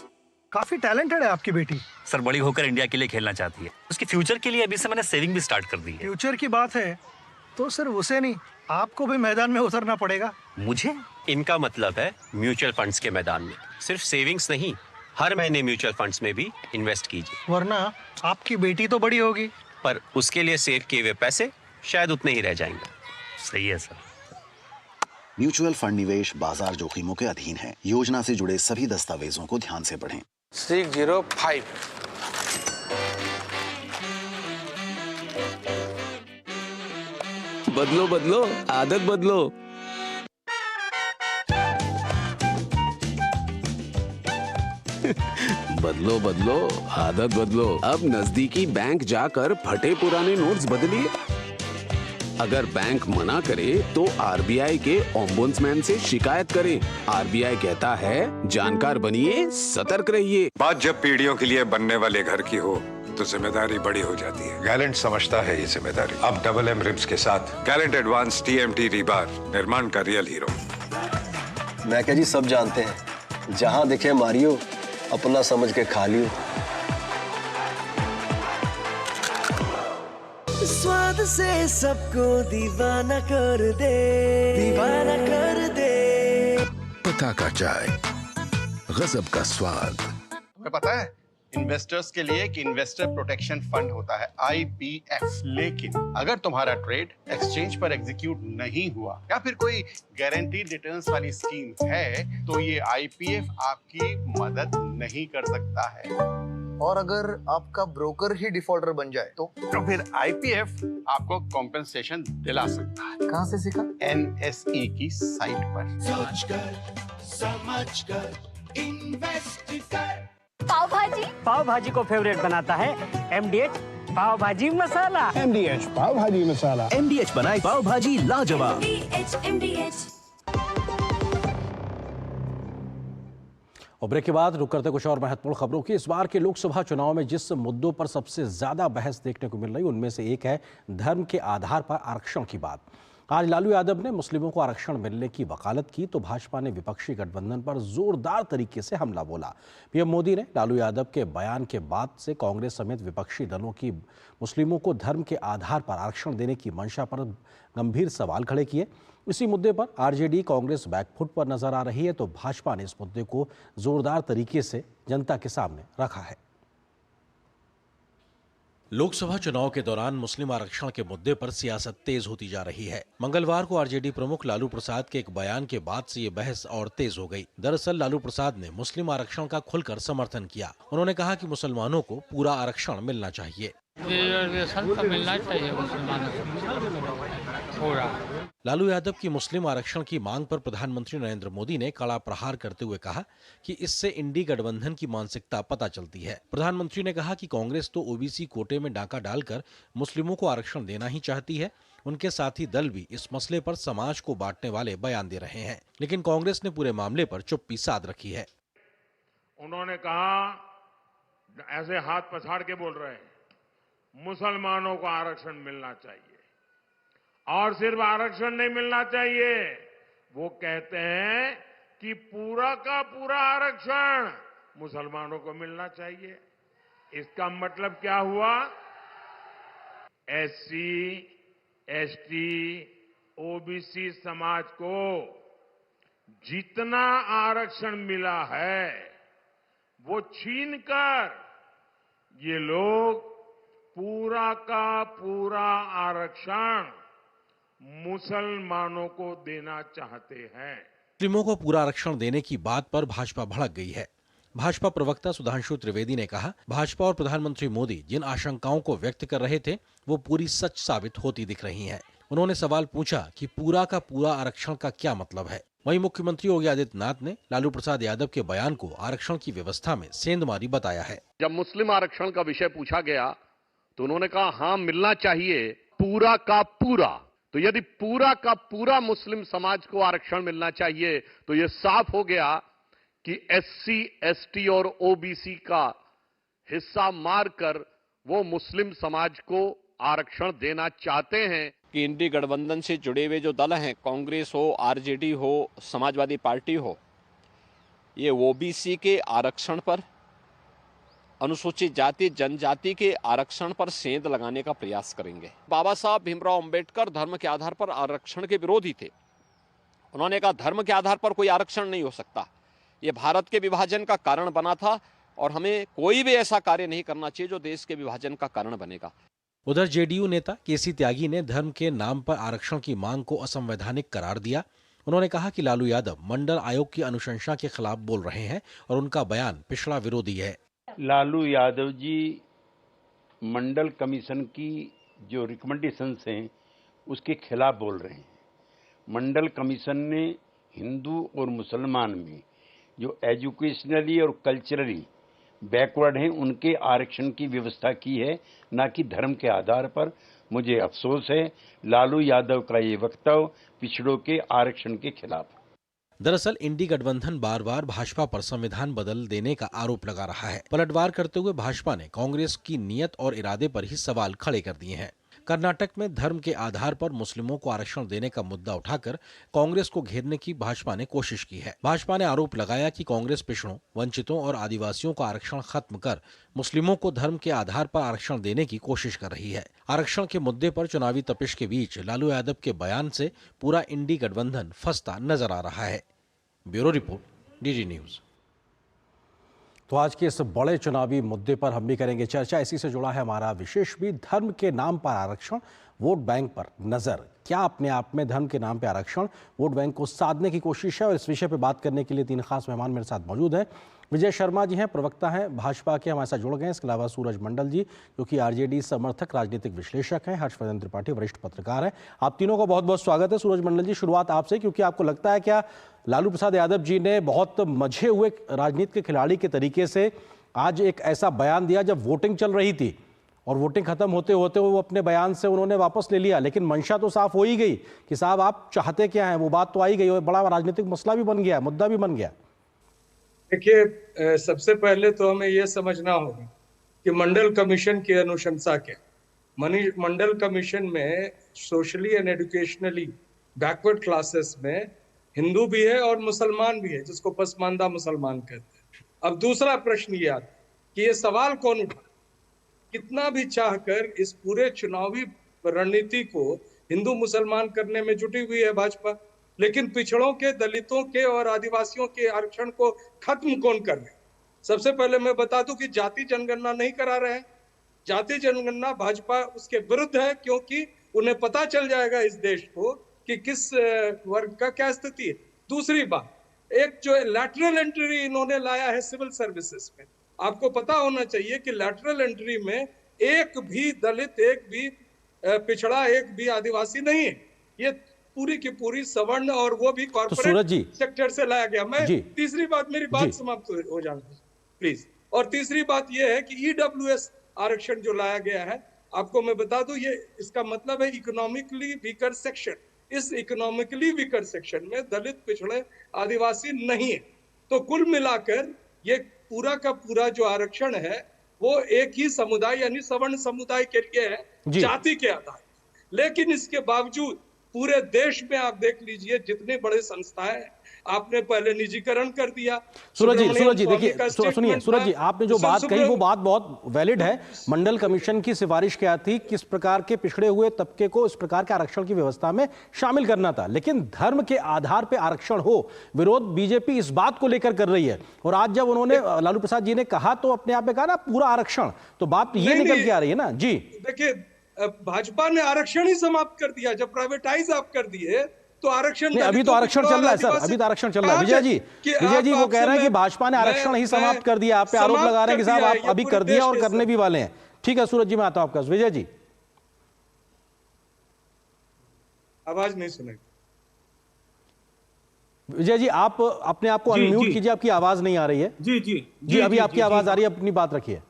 काफी टैलेंटेड है आपकी बेटी।
सर बड़ी होकर इंडिया के लिए खेलना चाहती है। उसके फ्यूचर के लिए अभी से मैंने सेविंग भी स्टार्ट कर दी है।
फ्यूचर की बात है तो सिर्फ उसे नहीं, आपको भी मैदान में उतरना पड़ेगा।
मुझे?
इनका मतलब है म्यूचुअल फंड्स के मैदान में। सिर्फ सेविंग्स नहीं, हर महीने म्यूचुअल फंड्स में भी इन्वेस्ट कीजिए।
वरना आपकी बेटी तो बड़ी होगी,
पर उसके लिए सेव किए हुए पैसे शायद उतने ही रह जाएंगे।
सही है सर।
म्यूचुअल फंड निवेश बाजार जोखिमों के अधीन है। योजना से जुड़े सभी दस्तावेजों को ध्यान से पढ़ें।
605
बदलो बदलो आदत बदलो। बदलो बदलो आदत बदलो। अब नजदीकी बैंक जाकर फटे पुराने नोट्स बदलिए। अगर बैंक मना करे तो आरबीआई के ओम्बुड्समैन से शिकायत करें। आरबीआई कहता है जानकार बनिए, सतर्क रहिए।
बात जब पीढ़ियों के लिए बनने वाले घर की हो तो जिम्मेदारी बड़ी हो जाती है। गैलेंट समझता है ये जिम्मेदारी। अब डबल एम रिब्स के साथ गैलेंट एडवांस TMT रीबार, निर्माण का रियल हीरो।
मैं क्या जी, सब जानते हैं, जहां दिखे मारियो, अपना समझ के खा लियो।
स्वाद से सबको दीवाना कर दे, दीवाना कर दे।
पता का चाय, गजब का स्वाद।
तुम्हें पता है इन्वेस्टर्स के लिए एक इन्वेस्टर प्रोटेक्शन फंड होता है, IPF। लेकिन अगर तुम्हारा ट्रेड एक्सचेंज पर एग्जीक्यूट नहीं हुआ या फिर कोई गारंटीड रिटर्न्स वाली स्कीम है तो ये IPF आपकी मदद नहीं कर सकता है।
और अगर आपका ब्रोकर ही डिफॉल्टर बन जाए तो
फिर IPF आपको कॉम्पेंसेशन दिला सकता है।
कहाँ से सीखा?
NSE की साइट पर।
सोच कर, समझ कर, इन्वेस्ट कर।
पाव भाजी को फेवरेट बनाता है MDH पाव भाजी मसाला।
MDH पाव भाजी मसाला।
MDH बनाए पाव भाजी लाजवाब।
MDH।
और ब्रेक के बाद रुक करते कुछ और महत्वपूर्ण खबरों की। इस बार के लोकसभा चुनाव में जिस मुद्दों पर सबसे ज्यादा बहस देखने को मिल रही उनमें से एक है धर्म के आधार पर आरक्षण की बात। आज लालू यादव ने मुस्लिमों को आरक्षण मिलने की वकालत की तो भाजपा ने विपक्षी गठबंधन पर जोरदार तरीके से हमला बोला। पीएम मोदी ने लालू यादव के बयान के बाद से कांग्रेस समेत विपक्षी दलों की मुस्लिमों को धर्म के आधार पर आरक्षण देने की मंशा पर गंभीर सवाल खड़े किए। इसी मुद्दे पर आरजेडी कांग्रेस बैकफुट पर नजर आ रही है तो भाजपा ने इस मुद्दे को जोरदार तरीके से जनता के सामने रखा है। लोकसभा चुनाव के दौरान मुस्लिम आरक्षण के मुद्दे पर सियासत तेज होती जा रही है। मंगलवार को आरजेडी प्रमुख लालू प्रसाद के एक बयान के बाद से ये बहस और तेज हो गई। दरअसल लालू प्रसाद ने मुस्लिम आरक्षण का खुलकर समर्थन किया। उन्होंने कहा कि मुसलमानों को पूरा आरक्षण मिलना चाहिए।
मिलना चाहिए मुसलमानों को।
लालू यादव की मुस्लिम आरक्षण की मांग पर प्रधानमंत्री नरेंद्र मोदी ने कड़ा प्रहार करते हुए कहा कि इससे इंडी गठबंधन की मानसिकता पता चलती है। प्रधानमंत्री ने कहा कि कांग्रेस तो ओबीसी कोटे में डाका डालकर मुस्लिमों को आरक्षण देना ही चाहती है। उनके साथी दल भी इस मसले पर समाज को बांटने वाले बयान दे रहे हैं, लेकिन कांग्रेस ने पूरे मामले पर चुप्पी साध रखी है।
उन्होंने कहा, ऐसे हाथ पछाड़ के बोल रहे हैं, मुसलमानों को आरक्षण मिलना चाहिए और सिर्फ आरक्षण नहीं मिलना चाहिए, वो कहते हैं कि पूरा का पूरा आरक्षण मुसलमानों को मिलना चाहिए। इसका मतलब क्या हुआ? SC, ST, OBC समाज को जितना आरक्षण मिला है वो छीनकर ये लोग पूरा का पूरा आरक्षण मुसलमानों को देना चाहते हैं।
मुस्लिमों को पूरा आरक्षण देने की बात पर भाजपा भड़क गई है। भाजपा प्रवक्ता सुधांशु त्रिवेदी ने कहा, भाजपा और प्रधानमंत्री मोदी जिन आशंकाओं को व्यक्त कर रहे थे वो पूरी सच साबित होती दिख रही हैं। उन्होंने सवाल पूछा कि पूरा का पूरा आरक्षण का क्या मतलब है। वहीं मुख्यमंत्री योगी आदित्यनाथ ने लालू प्रसाद यादव के बयान को आरक्षण की व्यवस्था में सेंधमारी बताया है।
जब मुस्लिम आरक्षण का विषय पूछा गया तो उन्होंने कहा हाँ मिलना चाहिए पूरा का पूरा। तो यदि पूरा का पूरा मुस्लिम समाज को आरक्षण मिलना चाहिए तो यह साफ हो गया कि SC, ST और OBC का हिस्सा मारकर वो मुस्लिम समाज को आरक्षण देना चाहते हैं।
कि इंडी गठबंधन से जुड़े हुए जो दल हैं, कांग्रेस हो, आरजेडी हो, समाजवादी पार्टी हो, ये OBC के आरक्षण पर, अनुसूचित जाति जनजाति के आरक्षण पर सेंध लगाने का प्रयास करेंगे। बाबा साहब भीमराव अंबेडकर धर्म के आधार पर आरक्षण के विरोधी थे। उन्होंने कहा धर्म के आधार पर कोई आरक्षण नहीं हो सकता, ये भारत के विभाजन का कारण बना था और हमें कोई भी ऐसा कार्य नहीं करना चाहिए जो देश के विभाजन का कारण बनेगा।
उधर जेडीयू नेता केसी त्यागी ने धर्म के नाम पर आरक्षण की मांग को असंवैधानिक करार दिया। उन्होंने कहा कि लालू यादव मंडल आयोग की अनुशंसा के खिलाफ बोल रहे हैं और उनका बयान पिछड़ा विरोधी है।
लालू यादव जी मंडल कमीशन की जो रिकमेंडेशंस हैं उसके खिलाफ बोल रहे हैं। मंडल कमीशन ने हिंदू और मुसलमान में जो एजुकेशनली और कल्चरली बैकवर्ड हैं उनके आरक्षण की व्यवस्था की है, ना कि धर्म के आधार पर। मुझे अफसोस है लालू यादव का ये वक्तव्य पिछड़ों के आरक्षण के खिलाफ।
दरअसल इंडी गठबंधन बार बार भाजपा पर संविधान बदल देने का आरोप लगा रहा है। पलटवार करते हुए भाजपा ने कांग्रेस की नीयत और इरादे पर ही सवाल खड़े कर दिए हैं। कर्नाटक में धर्म के आधार पर मुस्लिमों को आरक्षण देने का मुद्दा उठाकर कांग्रेस को घेरने की भाजपा ने कोशिश की है। भाजपा ने आरोप लगाया कि कांग्रेस पिछड़ों, वंचितों और आदिवासियों का आरक्षण खत्म कर मुस्लिमों को धर्म के आधार पर आरक्षण देने की कोशिश कर रही है। आरक्षण के मुद्दे पर चुनावी तपिश के बीच लालू यादव के बयान से पूरा इंडी गठबंधन फंसता नजर आ रहा है। Bureau report, DD news. तो आज के इस बड़े चुनावी मुद्दे पर हम भी करेंगे चर्चा। इसी से जुड़ा है हमारा विशेष भी, धर्म के नाम पर आरक्षण, वोट बैंक पर नजर। क्या अपने आप में धर्म के नाम पर आरक्षण वोट बैंक को साधने की कोशिश है? और इस विषय पर बात करने के लिए 3 खास मेहमान मेरे साथ मौजूद हैं। विजय शर्मा जी हैं, प्रवक्ता हैं भाजपा के, हमारे साथ जुड़ गए हैं। इसके अलावा सूरज मंडल जी, जो कि आरजेडी समर्थक राजनीतिक विश्लेषक हैं। हर्षवर्धन त्रिपाठी, वरिष्ठ पत्रकार हैं। आप तीनों का बहुत बहुत स्वागत है। सूरज मंडल जी, शुरुआत आपसे, क्योंकि आपको लगता है क्या लालू प्रसाद यादव जी ने बहुत मझे हुए राजनीति के खिलाड़ी के तरीके से आज एक ऐसा बयान दिया जब वोटिंग चल रही थी और वोटिंग खत्म होते होते वो अपने बयान से उन्होंने वापस ले लिया, लेकिन मंशा तो साफ हो ही गई कि साहब आप चाहते क्या हैं, वो बात तो आई गई और बड़ा राजनीतिक मसला भी बन गया, मुद्दा भी बन गया।
देखिए, सबसे पहले तो हमें यह समझना होगा कि मंडल कमीशन की अनुशंसा क्या। मंडल कमीशन में socially and educationally backward classes में हिंदू भी है और मुसलमान भी है, जिसको पसमानदा मुसलमान कहते हैं। अब दूसरा प्रश्न ये आता कि ये सवाल कौन उठा? कितना भी चाहकर इस पूरे चुनावी रणनीति को हिंदू मुसलमान करने में जुटी हुई है भाजपा, लेकिन पिछड़ों के, दलितों के और आदिवासियों के आरक्षण को खत्म कौन कर रहे? सबसे पहले मैं बता दूं कि जाति जनगणना नहीं करा रहे हैं। जाति जनगणना भाजपा उसके विरुद्ध है, क्योंकि उन्हें पता चल जाएगा इस देश को कि किस वर्ग का क्या स्थिति है। दूसरी बात, एक जो लैटरल एंट्री इन्होंने लाया है सिविल सर्विसेज में, आपको पता होना चाहिए कि लैटरल एंट्री में एक भी दलित, एक भी पिछड़ा, एक भी आदिवासी नहीं है। ये पूरी की पूरी सवर्ण और वो भी कॉर्पोरेट सेक्टर से लाया गया। मैं तीसरी बात, मेरी बात समाप्त हो जाने प्लीज। और तीसरी बात ये है कि ईडब्ल्यूएस आरक्षण जो लाया गया है, आपको मैं बता दूं, ये इसका मतलब है इकोनॉमिकली वीकर सेक्शन। इस इकोनॉमिकली वीकर सेक्शन में दलित, पिछड़े, आदिवासी नहीं है। तो कुल मिलाकर ये पूरा का पूरा जो आरक्षण है वो एक ही समुदाय यानी सवर्ण समुदाय के लिए है, जाति के आधार। लेकिन इसके बावजूद पूरे देश में आप देख लीजिए जितने बड़े संस्थाएं हैं, आपने पहले निजीकरण कर दिया।
सूरज जी देखिए, सुनिए सूरज जी, आपने जो बात कही वो बात बहुत वैलिड है। मंडल कमीशन की सिफारिश क्या थी? किस प्रकार के पिछड़े हुए तबके को इस प्रकार के आरक्षण की व्यवस्था में शामिल करना था। लेकिन धर्म के आधार पर आरक्षण हो, विरोध बीजेपी इस बात को लेकर कर रही है। और आज जब उन्होंने लालू प्रसाद जी ने कहा तो अपने आप में कहा ना पूरा आरक्षण, तो बात ये निकल के आ रही है ना। जी
देखिए, भाजपा ने आरक्षण ही समाप्त कर दिया। जब प्राइवेटाइज आप कर दिए तो आरक्षण,
अभी तो आरक्षण चल रहा है सर, अभी तो आरक्षण चल रहा है। विजय जी वो कह रहे हैं कि भाजपा ने आरक्षण ही समाप्त कर दिया। आप पे आरोप लगा रहे हैं कि साहब आप अभी कर दिया और करने भी वाले हैं। ठीक है सूरज जी, मैं आता हूं आपका। विजय जी,
आवाज नहीं सुनाई।
विजय जी, आप अपने आप को अनम्यूट कीजिए, आपकी आवाज नहीं आ रही है। जी अभी आपकी आवाज आ रही है, अपनी बात रखिए।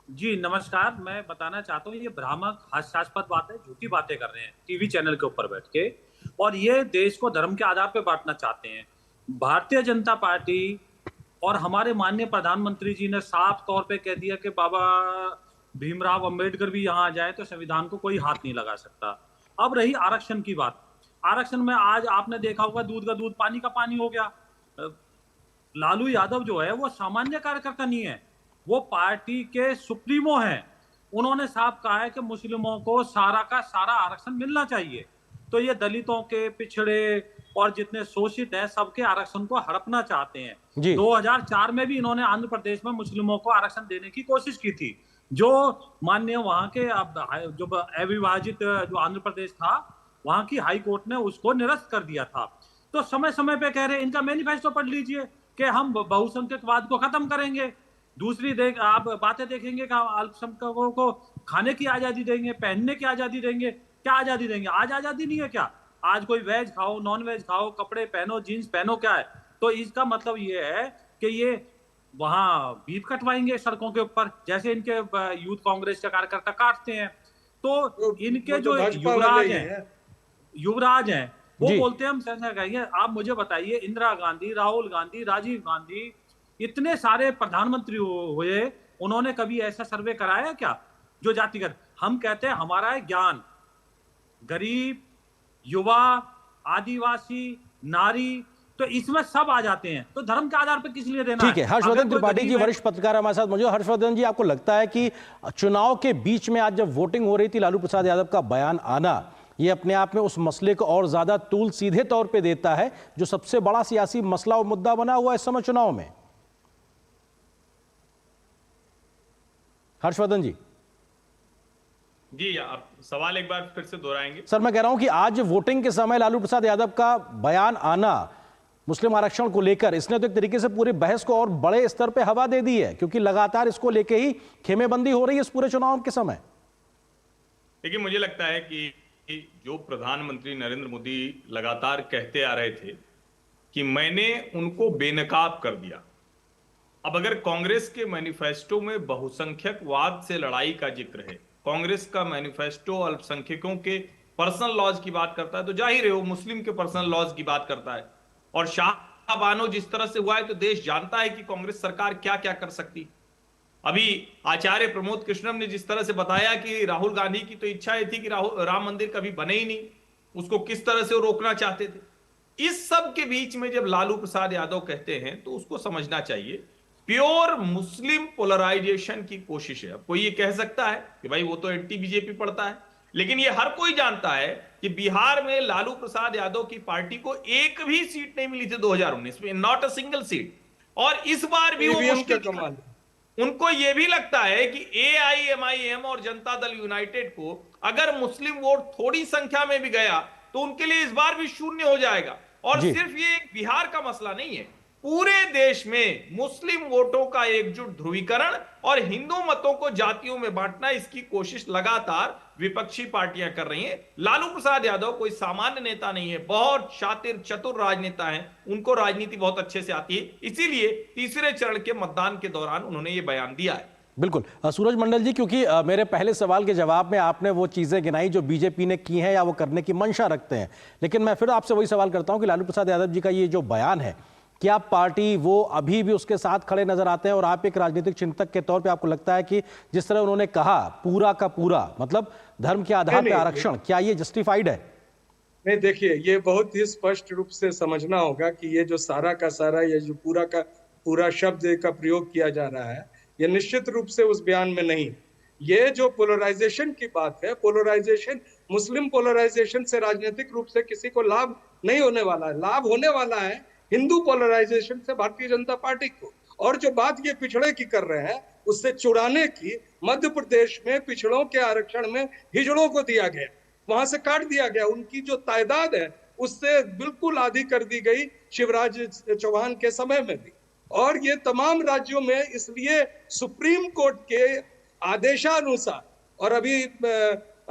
जी नमस्कार, मैं बताना चाहता हूँ ये भ्रामक हास्यास्पद बातें, झूठी बातें कर रहे हैं टीवी चैनल के ऊपर बैठ के, और ये देश को धर्म के आधार पर बांटना चाहते हैं। भारतीय जनता पार्टी और हमारे माननीय प्रधानमंत्री जी ने साफ तौर पे कह दिया कि बाबा भीमराव अंबेडकर भी यहाँ आ जाए तो संविधान को कोई हाथ नहीं लगा सकता। अब रही आरक्षण की बात, आरक्षण में आज आपने देखा होगा दूध का दूध पानी का पानी हो गया। लालू यादव जो है वो सामान्य कार्यकर्ता नहीं है, वो पार्टी के सुप्रीमो हैं। उन्होंने साफ कहा है कि मुस्लिमों को सारा का सारा आरक्षण मिलना चाहिए। तो ये दलितों के, पिछड़े और जितने शोषित हैं सबके आरक्षण को हड़पना चाहते हैं। 2004 में भी इन्होंने आंध्र प्रदेश में मुस्लिमों को आरक्षण देने की कोशिश की थी, जो माननीय वहां के जो अविभाजित जो आंध्र प्रदेश था वहां की हाई कोर्ट ने उसको निरस्त कर दिया था। तो समय समय पे कह रहे हैं, इनका मैनिफेस्टो पढ़ लीजिए कि हम बहुसंख्यकवाद को खत्म करेंगे। दूसरी आप बातें देखेंगे कि अल्पसंख्यकों को खाने की आजादी देंगे, पहनने की आजादी देंगे। क्या आजादी देंगे? आज आजादी नहीं है क्या? आज कोई वेज खाओ, नॉन वेज खाओ, कपड़े पहनो, जीन्स पहनो, क्या है? तो इसका मतलब ये है कि ये वहां बीफ कटवाएंगे सड़कों के ऊपर, जैसे इनके यूथ कांग्रेस के कार्यकर्ता काटते हैं। तो इनके जो युवराज हैं वो बोलते हैं हम सेंसर करेंगे। आप मुझे बताइए, इंदिरा गांधी, राहुल गांधी, राजीव गांधी, इतने सारे प्रधानमंत्री हुए, उन्होंने कभी ऐसा सर्वे कराया क्या जो जातिगत? हम कहते हैं हमारा है ज्ञान, गरीब, युवा, आदिवासी, नारी, तो इसमें सब आ जाते हैं। तो धर्म के आधार पर किस लिए देना?
ठीक है, हर्षवर्धन त्रिपाठी जी वरिष्ठ पत्रकार हमारे साथ मौजूद। हर्षवर्धन जी, आपको लगता है कि चुनाव के बीच में आज जब वोटिंग हो रही थी, लालू प्रसाद यादव का बयान आना ये अपने आप में उस मसले को और ज्यादा तूल सीधे तौर पे देता है जो सबसे बड़ा सियासी मसला और मुद्दा बना हुआ है इस समय चुनाव में? हर्षवर्धन
जी, आप सवाल एक बार फिर से दोहराएंगे?
सर, मैं कह रहा हूं कि आज वोटिंग के समय लालू प्रसाद यादव का बयान आना मुस्लिम आरक्षण को लेकर, इसने तो एक तरीके से पूरी बहस को और बड़े स्तर पे हवा दे दी है, क्योंकि लगातार इसको लेके ही खेमेबंदी हो रही है इस पूरे चुनाव के समय।
देखिए, मुझे लगता है कि जो प्रधानमंत्री नरेंद्र मोदी लगातार कहते आ रहे थे कि मैंने उनको बेनकाब कर दिया। अब अगर कांग्रेस के मैनिफेस्टो में बहुसंख्यकवाद से लड़ाई का जिक्र है, कांग्रेस का मैनिफेस्टो अल्पसंख्यकों के पर्सनल लॉज की बात करता है, तो जाहिर है वो मुस्लिम के पर्सनल लॉज की बात करता है। और शाहबानो जिस तरह से हुआ है तो देश जानता है कि कांग्रेस सरकार क्या क्या कर सकती। अभी आचार्य प्रमोद कृष्णम ने जिस तरह से बताया कि राहुल गांधी की तो इच्छा ये थी कि राम मंदिर कभी बने ही नहीं, उसको किस तरह से वो रोकना चाहते थे। इस सब के बीच में जब लालू प्रसाद यादव कहते हैं तो उसको समझना चाहिए प्योर मुस्लिम पोलराइजेशन की कोशिश है। अब कोई ये कह सकता है कि भाई वो तो एंटी बीजेपी पड़ता है, लेकिन ये हर कोई जानता है कि बिहार में लालू प्रसाद यादव की पार्टी को एक भी सीट नहीं मिली थी 2019 में, नॉट अ सिंगल सीट। और इस बार भी वो मुश्किल, उनको यह भी लगता है कि AIMIM और जनता दल यूनाइटेड को अगर मुस्लिम वोट थोड़ी संख्या में भी गया तो उनके लिए इस बार भी शून्य हो जाएगा। और सिर्फ ये एक बिहार का मसला नहीं है, पूरे देश में मुस्लिम वोटों का एकजुट ध्रुवीकरण और हिंदू मतों को जातियों में बांटना, इसकी कोशिश लगातार विपक्षी पार्टियां कर रही हैं। लालू प्रसाद यादव कोई सामान्य नेता नहीं है, बहुत शातिर चतुर राजनेता हैं, उनको राजनीति बहुत अच्छे से आती है, इसीलिए तीसरे चरण के मतदान के दौरान उन्होंने ये बयान दिया है।
बिल्कुल सूरज मंडल जी, क्योंकि मेरे पहले सवाल के जवाब में आपने वो चीजें गिनाई जो बीजेपी ने की हैं या वो करने की मंशा रखते हैं, लेकिन मैं फिर आपसे वही सवाल करता हूं कि लालू प्रसाद यादव जी का ये जो बयान है, क्या पार्टी वो अभी भी उसके साथ खड़े नजर आते हैं? और आप एक राजनीतिक चिंतक के तौर पे आपको लगता है कि जिस तरह उन्होंने कहा पूरा का पूरा मतलब धर्म के आधार पर आरक्षण, क्या ये जस्टिफाइड है?
नहीं, देखिए, ये बहुत ही स्पष्ट रूप से समझना होगा कि ये जो सारा का सारा, ये जो पूरा का पूरा शब्द का प्रयोग किया जा रहा है, ये निश्चित रूप से उस बयान में नहीं। ये जो पोलराइजेशन की बात है, पोलराइजेशन, मुस्लिम पोलराइजेशन से राजनीतिक रूप से किसी को लाभ नहीं होने वाला है। लाभ होने वाला है हिंदू पोलराइजेशन से भारतीय जनता पार्टी को। और जो बात ये पिछड़े की कर रहे हैं, उससे चुराने की, मध्य प्रदेश में पिछड़ों के आरक्षण में हिजड़ों को दिया गया, वहां से काट दिया गया, उनकी जो तादाद है उससे बिल्कुल आधी कर दी गई शिवराज चौहान के समय में भी। और ये तमाम राज्यों में इसलिए सुप्रीम कोर्ट के आदेशानुसार, और अभी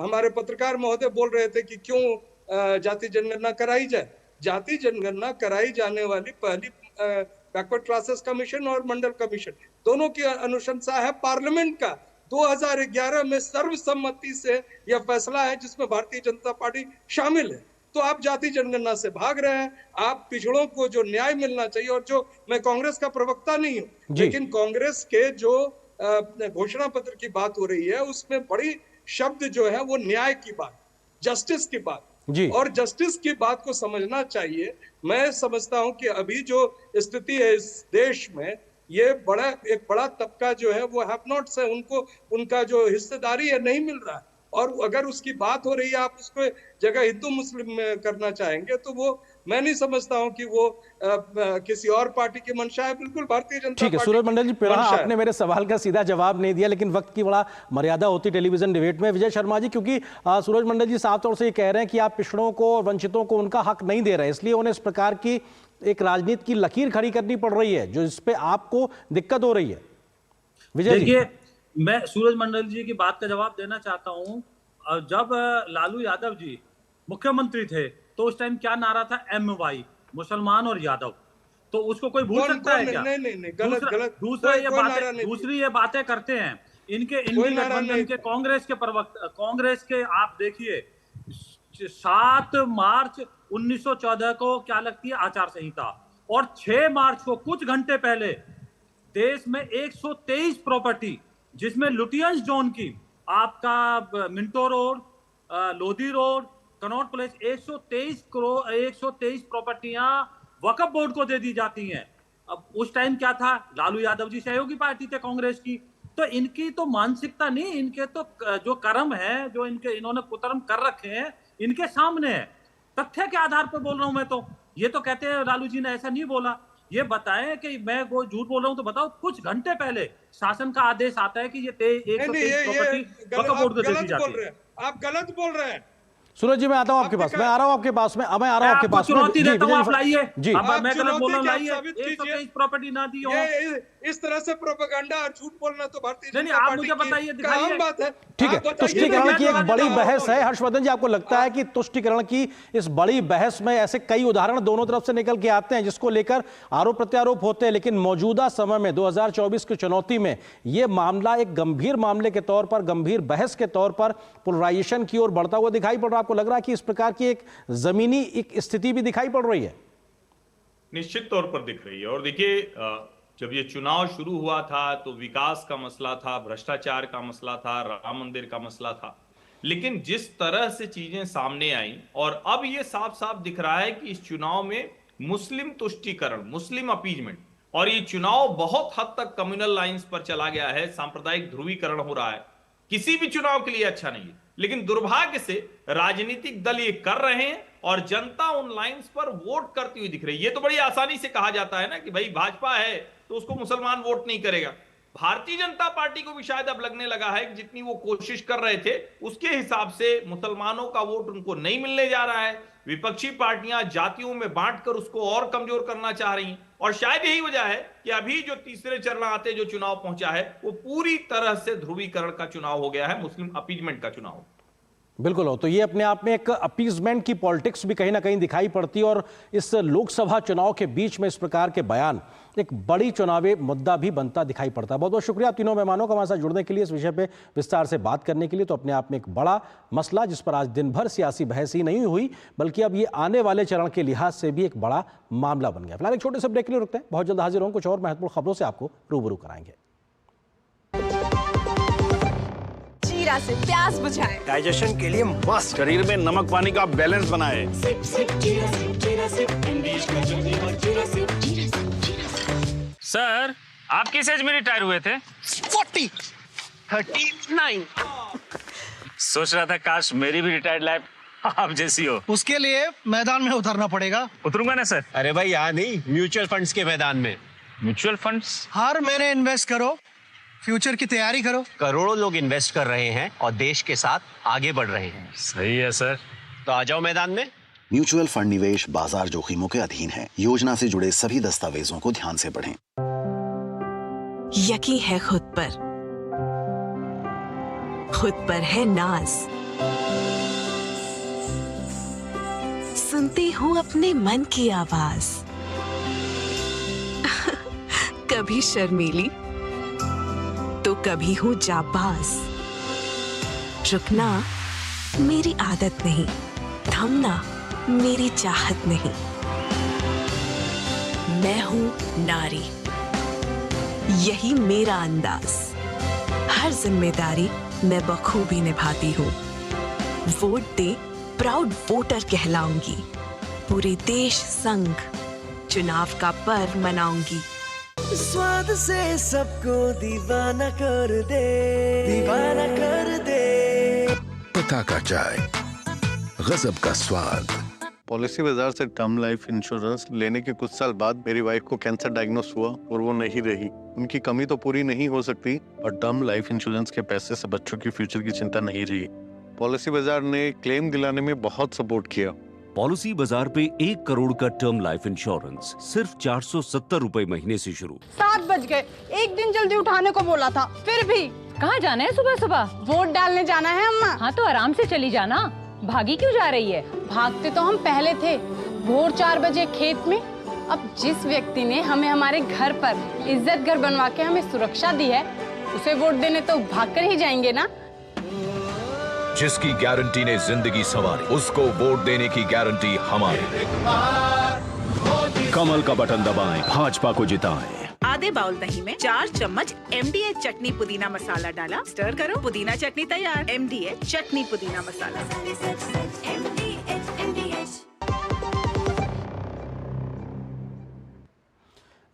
हमारे पत्रकार महोदय बोल रहे थे कि क्यों जाति जनगणना कराई जाए। जाति जनगणना कराई जाने वाली पहली बैकवर्ड क्लासेस कमीशन और मंडल कमीशन, दोनों की अनुशंसा है पार्लियामेंट का। 2011 में सर्वसम्मति से यह फैसला है जिसमें भारतीय जनता पार्टी शामिल है। तो आप जाति जनगणना से भाग रहे हैं। आप पिछड़ों को जो न्याय मिलना चाहिए, और जो, मैं कांग्रेस का प्रवक्ता नहीं हूँ, लेकिन कांग्रेस के जो घोषणा पत्र की बात हो रही है उसमें बड़ी शब्द जो है वो न्याय की बात, जस्टिस की बात, और जस्टिस की बात को समझना चाहिए। मैं समझता हूं कि अभी जो स्थिति है इस देश में, ये एक बड़ा तबका जो है वो हैव नॉट्स है, उनको उनका जो हिस्सेदारी है नहीं मिल रहा है। और अगर उसकी बात हो रही है, आप उसको जगह हिंदू मुस्लिम में करना चाहेंगे, तो वो मैं नहीं समझता हूं कि वो किसी और पार्टी की मंशा है, बिल्कुल भारतीय जनता पार्टी।
ठीक है सूरज मंडल जी, पिराहा आपने मेरे सवाल का सीधा जवाब नहीं दिया, लेकिन वक्त की बड़ा मर्यादा होती टेलीविजन डिबेट में। विजय शर्मा जी, क्योंकि सूरज मंडल जी साफ तौर से ये कह रहे हैं कि आप पिछड़ों को और वंचितों को उनका हक नहीं दे रहे, इसलिए उन्हें इस प्रकार की एक राजनीति की लकीर खड़ी करनी पड़ रही है जो इस पे आपको दिक्कत हो रही है। विजय जी,
मैं सूरज मंडल जी की बात का जवाब देना चाहता हूं। जब लालू यादव जी मुख्यमंत्री थे तो उस टाइम क्या नारा था? MY, मुसलमान और यादव। तो उसको कोई भूल सकता है क्या?
नहीं, गलत।
दूसरी ये बातें करते हैं इनके गठबंधन के कांग्रेस के प्रवक्ता, कांग्रेस के, आप देखिए 7 मार्च 1914 को क्या लगती है आचार संहिता, और 6 मार्च को कुछ घंटे पहले देश में 123 प्रॉपर्टी, जिसमें लुटियंस जोन की आपका Minto road, Lodhi road, Connaught place 123 प्रॉपर्टियां वक्फ बोर्ड को दे दी जाती हैं। अब उस टाइम क्या था, लालू यादव जी सहयोगी पार्टी थे कांग्रेस की, तो इनकी तो मानसिकता नहीं, इनके तो जो कर्म है, जो इन्होंने कुकर्म कर रखे हैं, इनके सामने है। तथ्य के आधार पर बोल रहा हूं मैं तो। ये तो कहते हैं लालू जी ने ऐसा नहीं बोला। ये बताएं कि मैं वो झूठ बोल रहा हूं तो बताओ। कुछ घंटे पहले शासन का आदेश आता है कि ये 123 प्रॉपर्टी वक्फ बोर्ड को दे दी जाती है।
आप गलत बोल रहे हैं।
सूरज जी, मैं आता हूं आपके पास, मैं आ रहा हूं आपके पास में, मैं आ रहा हूं आपके पास में।
चुनौती देता हूं, आप लाइए
जी।
अब मैं गलत बोल रहा हूं, लाइए 123 प्रॉपर्टी ना दी हो।
इस तरह से प्रोपेगेंडा और झूठ बोलना तो भारतीय
जनता पार्टी मुझे बताइए, दिखाइए।
बात है।
ठीक है, तुष्टिकरण की एक बड़ी बहस है। हर्षवर्धन जी, आपको लगता है कि तुष्टिकरण की इस बड़ी बहस में ऐसे कई उदाहरण दोनों तरफ से निकल के आते हैं जिसको लेकर आरोप प्रत्यारोप होते हैं, लेकिन मौजूदा समय में 2024 की चुनौती में यह मामला एक गंभीर मामले के तौर पर, गंभीर बहस के तौर पर पोलराइजेशन की ओर बढ़ता हुआ दिखाई पड़ रहा है? आपको लग रहा है कि इस प्रकार की एक जमीनी एक स्थिति भी दिखाई पड़ रही है?
निश्चित तौर पर दिख रही है। और देखिए, जब ये चुनाव शुरू हुआ था तो विकास का मसला था, भ्रष्टाचार का मसला था, राम मंदिर का मसला था, लेकिन जिस तरह से चीजें सामने आई और अब ये साफ साफ दिख रहा है कि इस चुनाव में मुस्लिम तुष्टीकरण, मुस्लिम अपीजमेंट, और ये चुनाव बहुत हद तक कम्युनल लाइंस पर चला गया है, सांप्रदायिक ध्रुवीकरण हो रहा है। किसी भी चुनाव के लिए अच्छा नहीं है, लेकिन दुर्भाग्य से राजनीतिक दल ये कर रहे हैं और जनता उन लाइंस पर वोट करती हुई दिख रही है। ये तो बड़ी आसानी से कहा जाता है ना कि भाई भाजपा है तो उसको मुसलमान वोट नहीं करेगा। भारतीय जनता पार्टी को भी शायद अब लगने लगा है कि जितनी वो कोशिश कर रहे थे उसके हिसाब से मुसलमानों का वोट उनको नहीं मिलने जा रहा है। विपक्षी पार्टियां जातियों में बांटकर उसको और कमजोर करना चाह रही हैं, और शायद यही वजह है कि अभी जो तीसरे चरण आते जो चुनाव पहुंचा है वो पूरी तरह से ध्रुवीकरण का चुनाव हो गया है, मुस्लिम अपीजमेंट का चुनाव।
बिल्कुल हो, तो ये अपने आप में एक अपीजमेंट की पॉलिटिक्स भी कहीं ना कहीं दिखाई पड़ती है, और इस लोकसभा चुनाव के बीच में इस प्रकार के बयान एक बड़ी चुनावी मुद्दा भी बनता दिखाई पड़ता है। बहुत बहुत शुक्रिया आप तीनों मेहमानों का हमारे साथ जुड़ने के लिए, इस विषय पे विस्तार से बात करने के लिए। तो अपने आप में एक बड़ा मसला जिस पर आज दिन भर सियासी बहस ही नहीं हुई, बल्कि अब ये आने वाले चरण के लिहाज से भी एक बड़ा मामला बन गया। फिलहाल एक छोटे से ब्रेक के लिए रुकते हैं, बहुत जल्द हाजिर होंगे कुछ और महत्वपूर्ण खबरों से आपको रूबरू कराएंगे।
जीरा से प्यास बुझाए,
डाइजेशन के लिए मस्त, शरीर में नमक पानी का बैलेंस बनाए।
सिप सिप जीरा सिप, जीरा सिप, इंग्लिश का जल्दी और जीरा सिप, जीरा सिप, जीरा सिप।
सर, आप किस एज में रिटायर हुए थे?
39।
सोच रहा था काश मेरी भी रिटायर्ड लाइफ आप जैसी हो।
उसके लिए मैदान में उतरना पड़ेगा।
उतरूंगा ना सर।
अरे भाई यहाँ नहीं, म्यूचुअल फंड्स के मैदान में।
Mutual funds?
हर महीने इन्वेस्ट करो, फ्यूचर की तैयारी करो।
करोड़ों लोग इन्वेस्ट कर रहे हैं और देश के साथ आगे बढ़ रहे हैं।
सही है सर।
तो आ जाओ मैदान में।
म्यूचुअल फंड निवेश बाजार जोखिमों के अधीन है। योजना से जुड़े सभी दस्तावेजों को ध्यान से पढ़ें।
यकीन है खुद पर है नाज। सुनती हूँ अपने मन की आवाज। कभी शर्मीली तो कभी हूँ जाबाज। रुकना मेरी आदत नहीं, थमना मेरी चाहत नहीं। मैं हूँ नारी, यही मेरा अंदाज। हर जिम्मेदारी मैं बखूबी निभाती हूँ। वोट दे, प्राउड वोटर कहलाऊंगी। पूरे देश संग चुनाव का पर्व मनाऊंगी।
स्वाद से सबको दीवाना कर दे, दीवाना कर दे।
पता का चाय, गजब का स्वाद।
पॉलिसी बाजार से टर्म लाइफ इंश्योरेंस लेने के कुछ साल बाद मेरी वाइफ को कैंसर डायग्नोस हुआ और वो नहीं रही। उनकी कमी तो पूरी नहीं हो सकती, और टर्म लाइफ इंश्योरेंस के पैसे से बच्चों की फ्यूचर की चिंता नहीं रही। पॉलिसी बाजार ने क्लेम दिलाने में बहुत सपोर्ट किया।
पॉलिसी बाजार पे 1 करोड़ का टर्म लाइफ इंश्योरेंस सिर्फ 470 रुपए महीने से शुरू।
7 बज गए, एक दिन जल्दी उठाने को बोला था, फिर भी।
कहाँ जाना है सुबह सुबह?
वोट डालने जाना है अम्मा।
हाँ तो आराम से चली जाना, भागी क्यों जा रही है?
भागते तो हम पहले थे, भोर 4 बजे खेत में। अब जिस व्यक्ति ने हमें हमारे घर पर इज्जत घर बनवा के हमें सुरक्षा दी है, उसे वोट देने तो भागकर ही जाएंगे ना।
जिसकी गारंटी ने जिंदगी संवारी, उसको वोट देने की गारंटी हमारी।
कमल का बटन दबाएं, भाजपा को जिताएं।
आधे बाउल दही में 4 चम्मच MDH चटनी पुदीना मसाला डाला, स्टर करो, पुदीना चटनी तैयार। MDH चटनी पुदीना मसाला।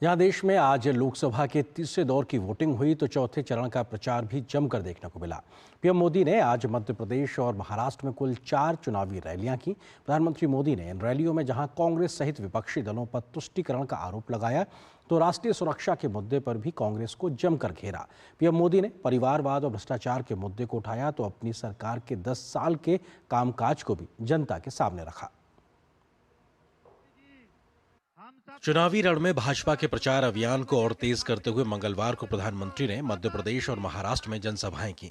यहाँ देश में आज लोकसभा के तीसरे दौर की वोटिंग हुई तो चौथे चरण का प्रचार भी जमकर देखने को मिला। पीएम मोदी ने आज मध्य प्रदेश और महाराष्ट्र में कुल 4 चुनावी रैलियां की। प्रधानमंत्री मोदी ने इन रैलियों में जहां कांग्रेस सहित विपक्षी दलों पर तुष्टीकरण का आरोप लगाया तो राष्ट्रीय सुरक्षा के मुद्दे पर भी कांग्रेस को जमकर घेरा। पीएम मोदी ने परिवारवाद और भ्रष्टाचार के मुद्दे को उठाया तो अपनी सरकार के 10 साल के कामकाज को भी जनता के सामने रखा। चुनावी रण में भाजपा के प्रचार अभियान को और तेज करते हुए मंगलवार को प्रधानमंत्री ने मध्य प्रदेश और महाराष्ट्र में जनसभाएं की।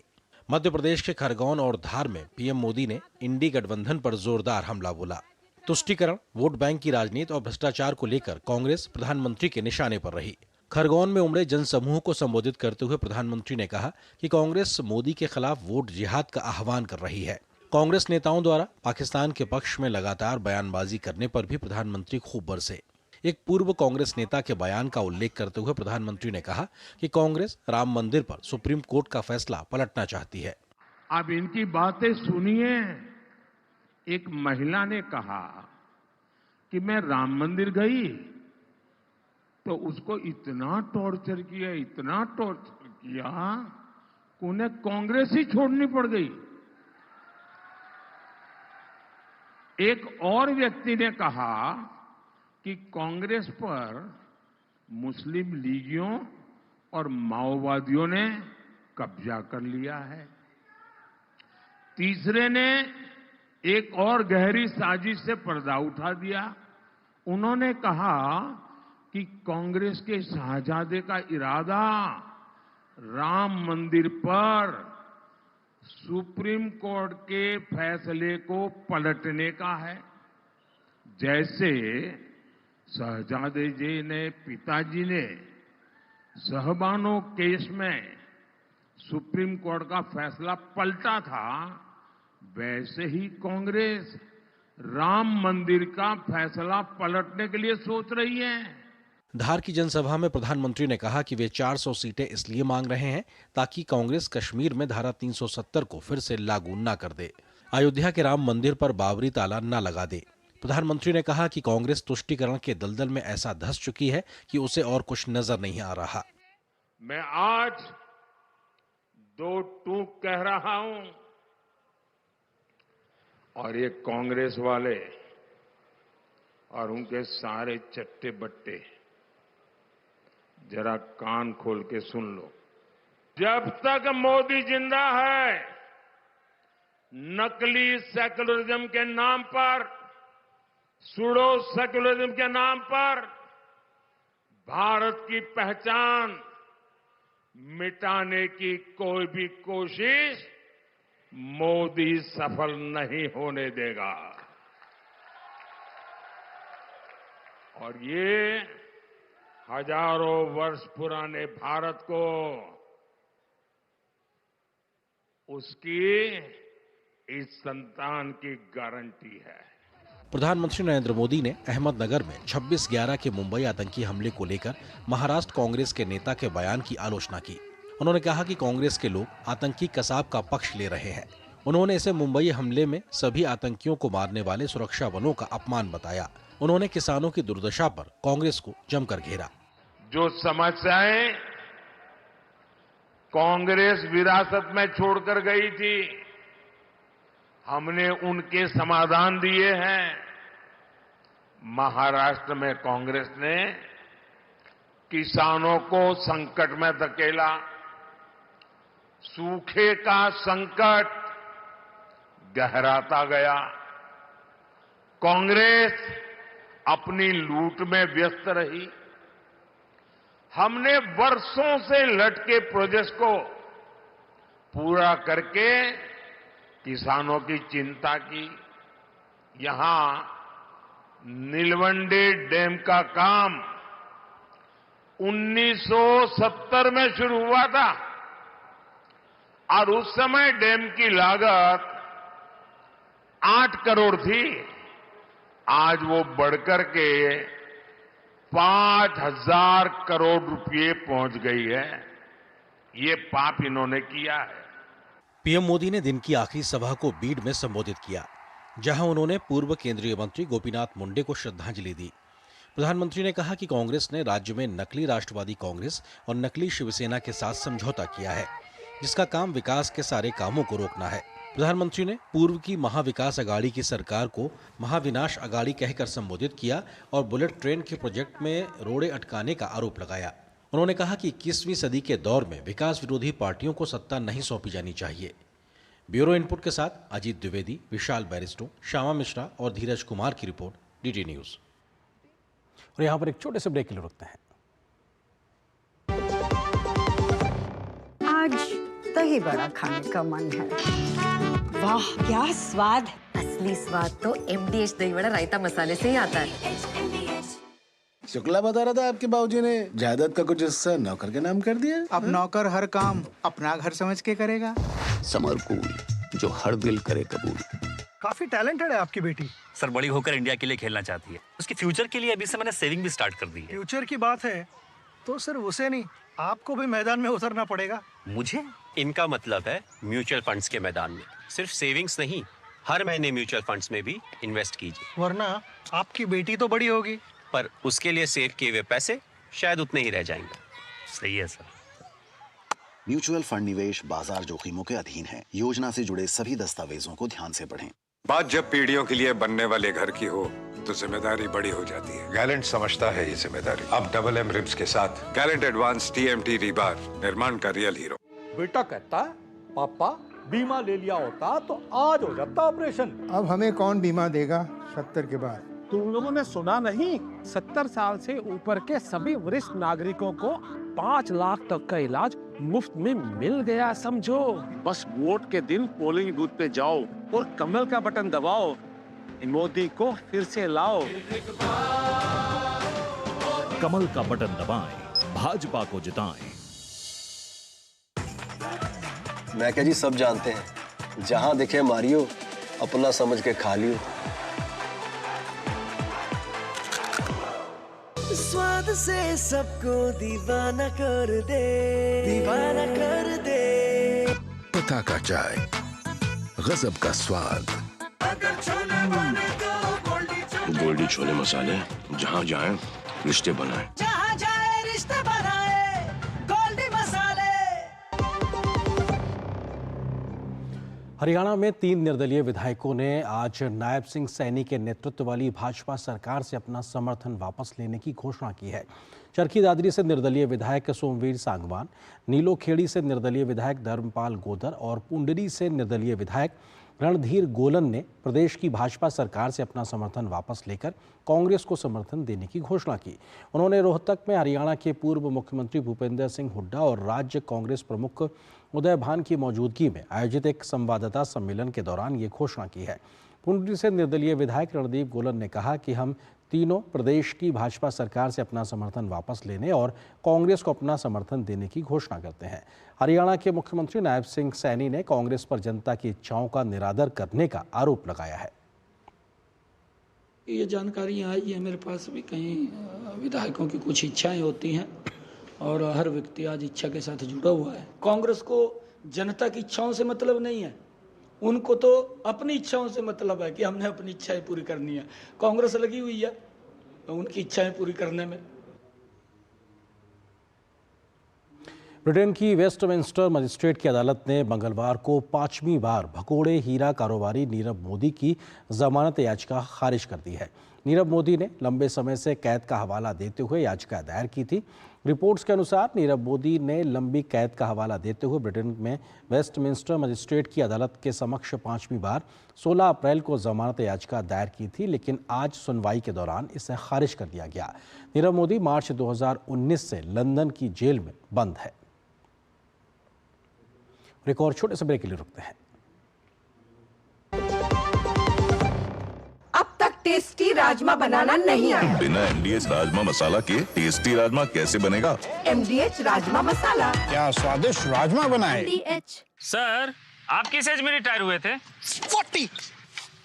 मध्य प्रदेश के खरगोन और धार में पीएम मोदी ने इंडी गठबंधन पर जोरदार हमला बोला। तुष्टीकरण, वोट बैंक की राजनीति और भ्रष्टाचार को लेकर कांग्रेस प्रधानमंत्री के निशाने पर रही। खरगोन में उमड़े जनसमूह को संबोधित करते हुए प्रधानमंत्री ने कहा कि कांग्रेस मोदी के खिलाफ वोट जिहाद का आह्वान कर रही है। कांग्रेस नेताओं द्वारा पाकिस्तान के पक्ष में लगातार बयानबाजी करने पर भी प्रधानमंत्री खूब बरसे। एक पूर्व कांग्रेस नेता के बयान का उल्लेख करते हुए प्रधानमंत्री ने कहा कि कांग्रेस राम मंदिर पर सुप्रीम कोर्ट का फैसला पलटना चाहती है।
अब इनकी बातें सुनिए। एक महिला ने कहा कि मैं राम मंदिर गई तो उसको इतना टॉर्चर किया कि उन्हें कांग्रेस ही छोड़नी पड़ गई। एक और व्यक्ति ने कहा कि कांग्रेस पर मुस्लिम लीगियों और माओवादियों ने कब्जा कर लिया है। तीसरे ने एक और गहरी साजिश से पर्दा उठा दिया। उन्होंने कहा कि कांग्रेस के शाहजादे का इरादा राम मंदिर पर सुप्रीम कोर्ट के फैसले को पलटने का है। जैसे शहजादे जी ने पिताजी ने सहबानो केस में सुप्रीम कोर्ट का फैसला पलटा था, वैसे ही कांग्रेस राम मंदिर का फैसला पलटने के लिए सोच रही है।
धार की जनसभा में प्रधानमंत्री ने कहा कि वे 400 सीटें इसलिए मांग रहे हैं ताकि कांग्रेस कश्मीर में धारा 370 को फिर से लागू न कर दे, अयोध्या के राम मंदिर पर बाबरी ताला न लगा दे। प्रधानमंत्री ने कहा कि कांग्रेस तुष्टीकरण के दलदल में ऐसा धंस चुकी है कि उसे और कुछ नजर नहीं आ रहा।
मैं आज 2 टूक कह रहा हूं और ये कांग्रेस वाले और उनके सारे चट्टे बट्टे जरा कान खोल के सुन लो। जब तक मोदी जिंदा है, नकली सेकुलरिज्म के नाम पर, सूडो सेकुलरिज्म के नाम पर भारत की पहचान मिटाने की कोई भी कोशिश मोदी सफल नहीं होने देगा। और ये हजारों वर्ष पुराने भारत को उसकी इस संतान की गारंटी है।
प्रधानमंत्री नरेंद्र मोदी ने अहमदनगर में 26/11 के मुंबई आतंकी हमले को लेकर महाराष्ट्र कांग्रेस के नेता के बयान की आलोचना की। उन्होंने कहा कि कांग्रेस के लोग आतंकी कसाब का पक्ष ले रहे हैं। उन्होंने इसे मुंबई हमले में सभी आतंकियों को मारने वाले सुरक्षा बलों का अपमान बताया। उन्होंने किसानों की दुर्दशा पर कांग्रेस को जमकर घेरा।
जो समस्याएं कांग्रेस विरासत में छोड़कर गई थी, हमने उनके समाधान दिए हैं। महाराष्ट्र में कांग्रेस ने किसानों को संकट में धकेला। सूखे का संकट गहराता गया। कांग्रेस अपनी लूट में व्यस्त रही। हमने वर्षों से लटके प्रोजेक्ट्स को पूरा करके किसानों की चिंता की। यहां नीलवंडे डैम का काम 1970 में शुरू हुआ था और उस समय डैम की लागत 8 करोड़ थी। आज वो बढ़कर के 5,000 करोड़ रुपए पहुंच गई है। ये पाप इन्होंने किया है।
पीएम मोदी ने दिन की आखिरी सभा को बीड में संबोधित किया, जहां उन्होंने पूर्व केंद्रीय मंत्री गोपीनाथ मुंडे को श्रद्धांजलि दी। प्रधानमंत्री ने कहा कि कांग्रेस ने राज्य में नकली राष्ट्रवादी कांग्रेस और नकली शिवसेना के साथ समझौता किया है, जिसका काम विकास के सारे कामों को रोकना है। प्रधानमंत्री ने पूर्व की महाविकास अघाड़ी की सरकार को महाविनाश अघाड़ी कहकर संबोधित किया और बुलेट ट्रेन के प्रोजेक्ट में रोड़े अटकाने का आरोप लगाया। उन्होंने कहा कि 21वीं सदी के दौर में विकास विरोधी पार्टियों को सत्ता नहीं सौंपी जानी चाहिए। ब्यूरो इनपुट के साथ अजीत द्विवेदी, विशाल बैरिस्टो, श्यामा मिश्रा और धीरज कुमार की रिपोर्ट, डीडी न्यूज। और यहाँ पर एक छोटे से ब्रेक के लिए रुकते हैं।
आज दही बड़ा खाने का मन है। वाह क्या स्वाद!
असली स्वाद तो MDH दही बड़ा रायता मसाले से ही आता है।
शुक्ला बता रहा था आपके बाबूजी ने जायदाद का कुछ हिस्सा नौकर के नाम कर दिया।
अब नौकर हर काम अपना घर समझ के करेगा।
समरकूल, जो हर दिल करे कबूल।
काफी टैलेंटेड है आपकी बेटी।
सर बड़ी होकर इंडिया के लिए खेलना चाहती है। उसके फ्यूचर के लिए अभी से मैंने सेविंग भी स्टार्ट कर दी है।
फ्यूचर की बात है तो सिर्फ उसे नहीं, आपको भी मैदान में उतरना पड़ेगा।
मुझे?
इनका मतलब है म्यूचुअल फंड्स के मैदान में सिर्फ सेविंग्स नहीं, हर महीने म्यूचुअल फंड्स में भी इन्वेस्ट कीजिए।
वरना आपकी बेटी तो बड़ी होगी,
पर उसके लिए सेव किए हुए पैसे शायद उतने ही रह जाएंगे।
सही है सर।
म्यूचुअल फंड निवेश बाजार जोखिमों के अधीन है। योजना से जुड़े सभी दस्तावेजों को ध्यान से पढ़ें।
बात जब पीढ़ियों के लिए बनने वाले घर की हो तो जिम्मेदारी बड़ी हो जाती है। गैलेंट समझता है ये जिम्मेदारी। अब डबल M रिब्स के साथ गैलेंट एडवांस TMT रीबार, निर्माण का रियल हीरो।
बेटा कहता है पापा बीमा ले लिया होता तो आज हो जाता ऑपरेशन।
अब हमें कौन बीमा देगा 70 के बाद?
तुम लोगों ने सुना नहीं, 70 साल से ऊपर के सभी वरिष्ठ नागरिकों को 5 लाख तक का इलाज मुफ्त में मिल गया। समझो, बस वोट के दिन पोलिंग बूथ पे जाओ और कमल का बटन दबाओ, मोदी को फिर से लाओ।
कमल का बटन दबाएं, भाजपा को जिताएं।
मैं क्या जी, सब जानते हैं, जहां दिखे मारियो, अपना समझ के खा लियो।
स्वाद से सबको दीवाना कर दे, दीवाना कर दे।
पता का चाय, गजब का स्वाद।
अगर छोले बने तो
गोल्डी छोले मसाले, जहाँ जाए रिश्ते बनाए।
जहाँ जाए रिश्ते बनाए, गोल्डी मसाले।
हरियाणा में 3 निर्दलीय विधायकों ने आज नायब सिंह सैनी के नेतृत्व वाली भाजपा सरकार से अपना समर्थन वापस लेने की घोषणा की है। चरखी दादरी से निर्दलीय विधायक सोमवीर सांगवान, नीलोखेड़ी से निर्दलीय विधायक धर्मपाल गोदर और पुंडरी से निर्दलीय विधायक रणधीर गोलन ने प्रदेश की भाजपा सरकार से अपना समर्थन वापस लेकर कांग्रेस को समर्थन देने की घोषणा की। उन्होंने रोहतक में हरियाणा के पूर्व मुख्यमंत्री भूपेंद्र सिंह हुड्डा और राज्य कांग्रेस प्रमुख उदय भान की मौजूदगी में आयोजित एक संवाददाता सम्मेलन के दौरान ये घोषणा की है। पुंडरी से निर्दलीय विधायक रणदीप गोलन ने कहा कि हम तीनों प्रदेश की भाजपा सरकार से अपना समर्थन वापस लेने और कांग्रेस को अपना समर्थन देने की घोषणा करते हैं। हरियाणा के मुख्यमंत्री नायब सिंह सैनी ने कांग्रेस पर जनता की इच्छाओं का निरादर करने का आरोप लगाया है।
ये जानकारी आई है मेरे पास भी, कहीं विधायकों की कुछ इच्छाएं होती हैं और हर व्यक्ति आज इच्छा के साथ जुड़ा हुआ है। कांग्रेस को जनता की इच्छाओं से मतलब नहीं है, उनको तो अपनी इच्छाओं से मतलब है कि हमने अपनी इच्छाएं पूरी करनी है। कांग्रेस लगी हुई है उनकी इच्छाएं पूरी करने में।
ब्रिटेन की वेस्टमिंस्टर मजिस्ट्रेट की अदालत ने मंगलवार को 5वीं बार भगोड़े हीरा कारोबारी नीरव मोदी की जमानत याचिका खारिज कर दी है। नीरव मोदी ने लंबे समय से कैद का हवाला देते हुए याचिका दायर की थी। रिपोर्ट्स के अनुसार नीरव मोदी ने लंबी कैद का हवाला देते हुए ब्रिटेन में वेस्टमिंस्टर मजिस्ट्रेट की अदालत के समक्ष 5वीं बार 16 अप्रैल को जमानत याचिका दायर की थी, लेकिन आज सुनवाई के दौरान इसे खारिज कर दिया गया। नीरव मोदी मार्च 2019 से लंदन की जेल में बंद है। एक और छोटे से ब्रेक के लिए रुकते हैं।
अब तक टेस्टी राजमा बनाना नहीं आया।
बिना MDH राजमा मसाला के टेस्टी राजमा कैसे बनेगा?
MDH राजमा मसाला।
क्या स्वादिष्ट राजमा बनाए।
MDH।
सर आप किस एज में रिटायर हुए थे?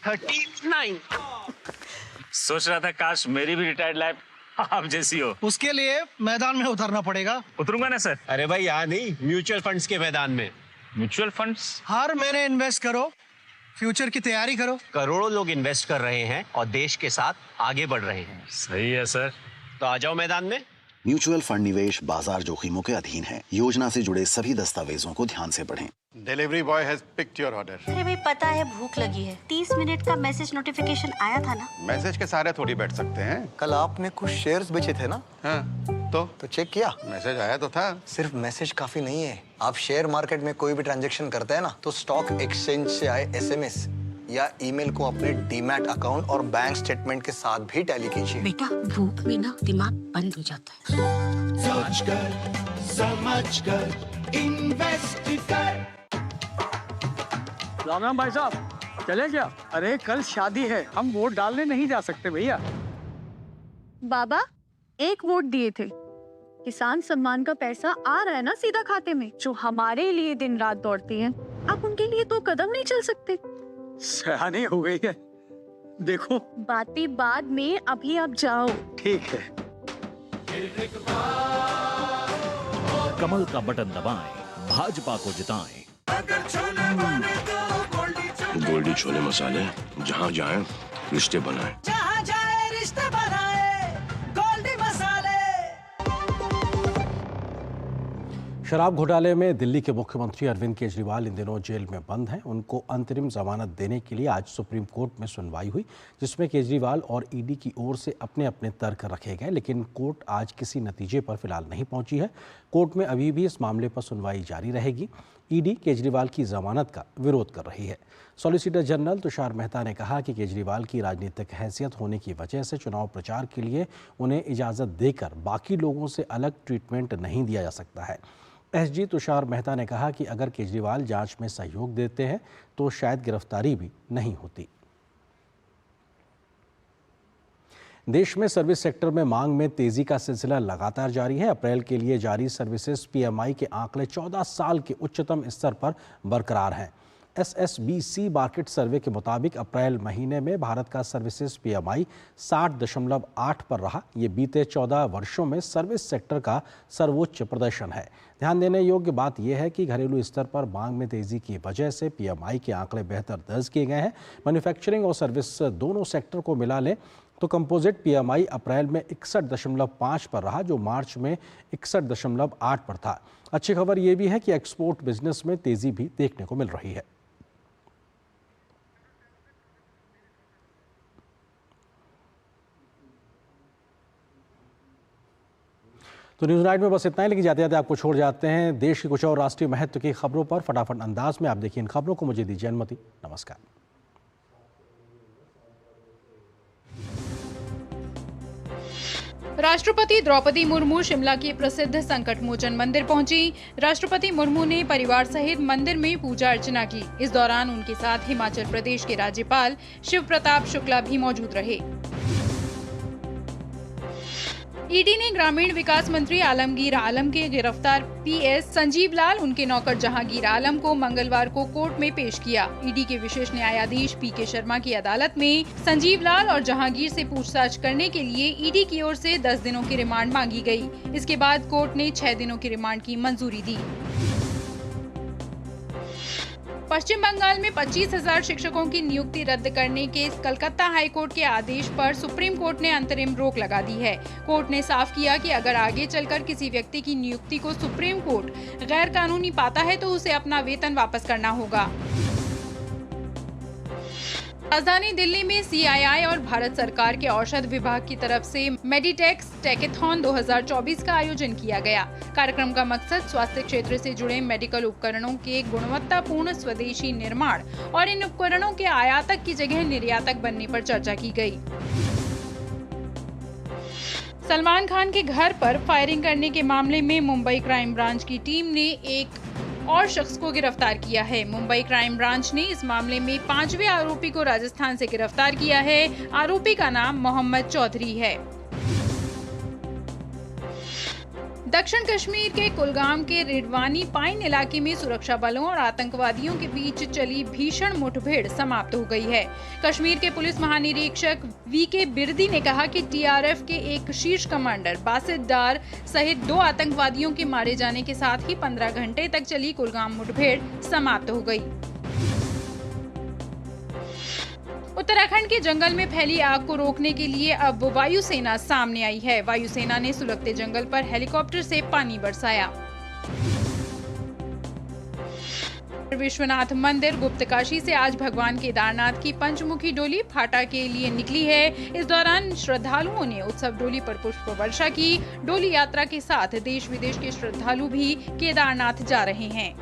39।
सोच रहा था काश मेरी भी रिटायर्ड लाइफ आप जैसी हो।
उसके लिए मैदान में उतरना पड़ेगा।
उतरूंगा ना सर।
अरे भाई यहाँ नहीं, म्यूचुअल फंड्स के मैदान में।
Mutual funds?
हर महीने इन्वेस्ट करो, फ्यूचर की तैयारी करो।
करोड़ों लोग इन्वेस्ट कर रहे हैं और देश के साथ आगे बढ़ रहे हैं।
सही है सर।
तो आ जाओ मैदान में।
म्यूचुअल फंड निवेश बाजार जोखिमों के अधीन है। योजना से जुड़े सभी दस्तावेजों को ध्यान से पढ़ें।
Delivery boy has picked your order.
अरे भाई पता है भूख लगी है। 30 मिनट का मैसेज नोटिफिकेशन आया था ना।
मैसेज के सारे थोड़ी बैठ सकते हैं।
कल आपने कुछ शेयर्स बेचे थे ना?
हाँ, तो
चेक किया?
मैसेज आया तो था।
सिर्फ मैसेज काफी नहीं है। आप शेयर मार्केट में कोई भी ट्रांजैक्शन करते हैं ना, तो स्टॉक एक्सचेंज से आए SMS या ईमेल को अपने डीमैट अकाउंट और बैंक स्टेटमेंट के साथ भी टैली कीजिए।
बेटा भूख में ना दिमाग बंद हो जाता है।
सोच कर समझ कर इन्वेस्ट कर।
राम राम भाई साहब, चले क्या? अरे कल शादी है, हम वोट डालने नहीं जा सकते भैया।
बाबा एक वोट दिए थे, किसान सम्मान का पैसा आ रहा है ना सीधा खाते में। जो हमारे लिए दिन रात दौड़ती हैं, आप उनके लिए 2 कदम नहीं चल सकते।
सयानी हो गई है, देखो।
बातें बाद में, अभी आप जाओ।
ठीक है।
कमल का बटन दबाएं, भाजपा को जिताएं।
गोल्डी छोले मसाले, जहाँ जाए रिश्ते बनाए।
जहाँ जाए रिश्ते बनाए, गोल्डी मसाले।
शराब घोटाले में दिल्ली के मुख्यमंत्री अरविंद केजरीवाल इन दिनों जेल में बंद हैं। उनको अंतरिम जमानत देने के लिए आज सुप्रीम कोर्ट में सुनवाई हुई, जिसमें केजरीवाल और ईडी की ओर से अपने अपने तर्क रखे गए, लेकिन कोर्ट आज किसी नतीजे पर फिलहाल नहीं पहुंची है। कोर्ट में अभी भी इस मामले पर सुनवाई जारी रहेगी। ईडी केजरीवाल की जमानत का विरोध कर रही है। सॉलिसिटर जनरल तुषार मेहता ने कहा कि केजरीवाल की राजनीतिक हैसियत होने की वजह से चुनाव प्रचार के लिए उन्हें इजाज़त देकर बाकी लोगों से अलग ट्रीटमेंट नहीं दिया जा सकता है। एसजी तुषार मेहता ने कहा कि अगर केजरीवाल जांच में सहयोग देते हैं तो शायद गिरफ्तारी भी नहीं होती। देश में सर्विस सेक्टर में मांग में तेजी का सिलसिला लगातार जारी है। अप्रैल के लिए जारी सर्विसेज PMI के आंकड़े 14 साल के उच्चतम स्तर पर बरकरार हैं। SSBC मार्केट सर्वे के मुताबिक अप्रैल महीने में भारत का सर्विसेज PMI 60.8 पर रहा। ये बीते 14 वर्षों में सर्विस सेक्टर का सर्वोच्च प्रदर्शन है। ध्यान देने योग्य बात यह है कि घरेलू स्तर पर मांग में तेजी की वजह से PMI के आंकड़े बेहतर दर्ज किए गए हैं। मैन्युफैक्चरिंग और सर्विस दोनों सेक्टर को मिला लें तो कंपोजिट PMI अप्रैल में 61.5 पर रहा, जो मार्च में 61.8 पर था। अच्छी खबर यह भी है कि एक्सपोर्ट बिजनेस में तेजी भी देखने को मिल रही है। तो न्यूज़ नाइट में बस इतना ही, लेकिन जाते जाते आपको छोड़ जाते हैं देश की कुछ और राष्ट्रीय महत्व की खबरों पर। फटाफट अंदाज में आप देखिए इन खबरों को। मुझे दीजिए अनुमति। नमस्कार।
राष्ट्रपति द्रौपदी मुर्मू शिमला के प्रसिद्ध संकट मोचन मंदिर पहुंची। राष्ट्रपति मुर्मू ने परिवार सहित मंदिर में पूजा अर्चना की। इस दौरान उनके साथ हिमाचल प्रदेश के राज्यपाल शिव प्रताप शुक्ला भी मौजूद रहे। ईडी ने ग्रामीण विकास मंत्री आलमगीर आलम के गिरफ्तार PS संजीव लाल, उनके नौकर जहांगीर आलम को मंगलवार को कोर्ट में पेश किया। ईडी के विशेष न्यायाधीश PK शर्मा की अदालत में संजीव लाल और जहांगीर से पूछताछ करने के लिए ईडी की ओर से 10 दिनों की रिमांड मांगी गई। इसके बाद कोर्ट ने 6 दिनों की रिमांड की मंजूरी दी। पश्चिम बंगाल में 25,000 शिक्षकों की नियुक्ति रद्द करने के कलकत्ता हाईकोर्ट के आदेश पर सुप्रीम कोर्ट ने अंतरिम रोक लगा दी है। कोर्ट ने साफ किया कि अगर आगे चलकर किसी व्यक्ति की नियुक्ति को सुप्रीम कोर्ट गैर कानूनी पाता है तो उसे अपना वेतन वापस करना होगा। राजधानी दिल्ली में CII और भारत सरकार के औषध विभाग की तरफ से मेडिटेक्स टेकेथॉन 2024 का आयोजन किया गया। कार्यक्रम का मकसद स्वास्थ्य क्षेत्र से जुड़े मेडिकल उपकरणों के गुणवत्तापूर्ण स्वदेशी निर्माण और इन उपकरणों के आयातक की जगह निर्यातक बनने पर चर्चा की गई। सलमान खान के घर पर फायरिंग करने के मामले में मुंबई क्राइम ब्रांच की टीम ने एक और शख्स को गिरफ्तार किया है। मुंबई क्राइम ब्रांच ने इस मामले में 5वें आरोपी को राजस्थान से गिरफ्तार किया है। आरोपी का नाम मोहम्मद चौधरी है। दक्षिण कश्मीर के कुलगाम के रिडवानी पाइन इलाके में सुरक्षा बलों और आतंकवादियों के बीच चली भीषण मुठभेड़ समाप्त हो गई है। कश्मीर के पुलिस महानिरीक्षक VK बिर्दी ने कहा कि TRF के एक शीर्ष कमांडर बासित डार सहित 2 आतंकवादियों के मारे जाने के साथ ही 15 घंटे तक चली कुलगाम मुठभेड़ समाप्त हो गई। उत्तराखंड के जंगल में फैली आग को रोकने के लिए अब वायुसेना सामने आई है। वायुसेना ने सुलगते जंगल पर हेलीकॉप्टर से पानी बरसाया। विश्वनाथ मंदिर गुप्तकाशी से आज भगवान केदारनाथ की पंचमुखी डोली फाटा के लिए निकली है। इस दौरान श्रद्धालुओं ने उत्सव डोली पर पुष्प वर्षा की। डोली यात्रा के साथ देश विदेश के श्रद्धालु भी केदारनाथ जा रहे हैं।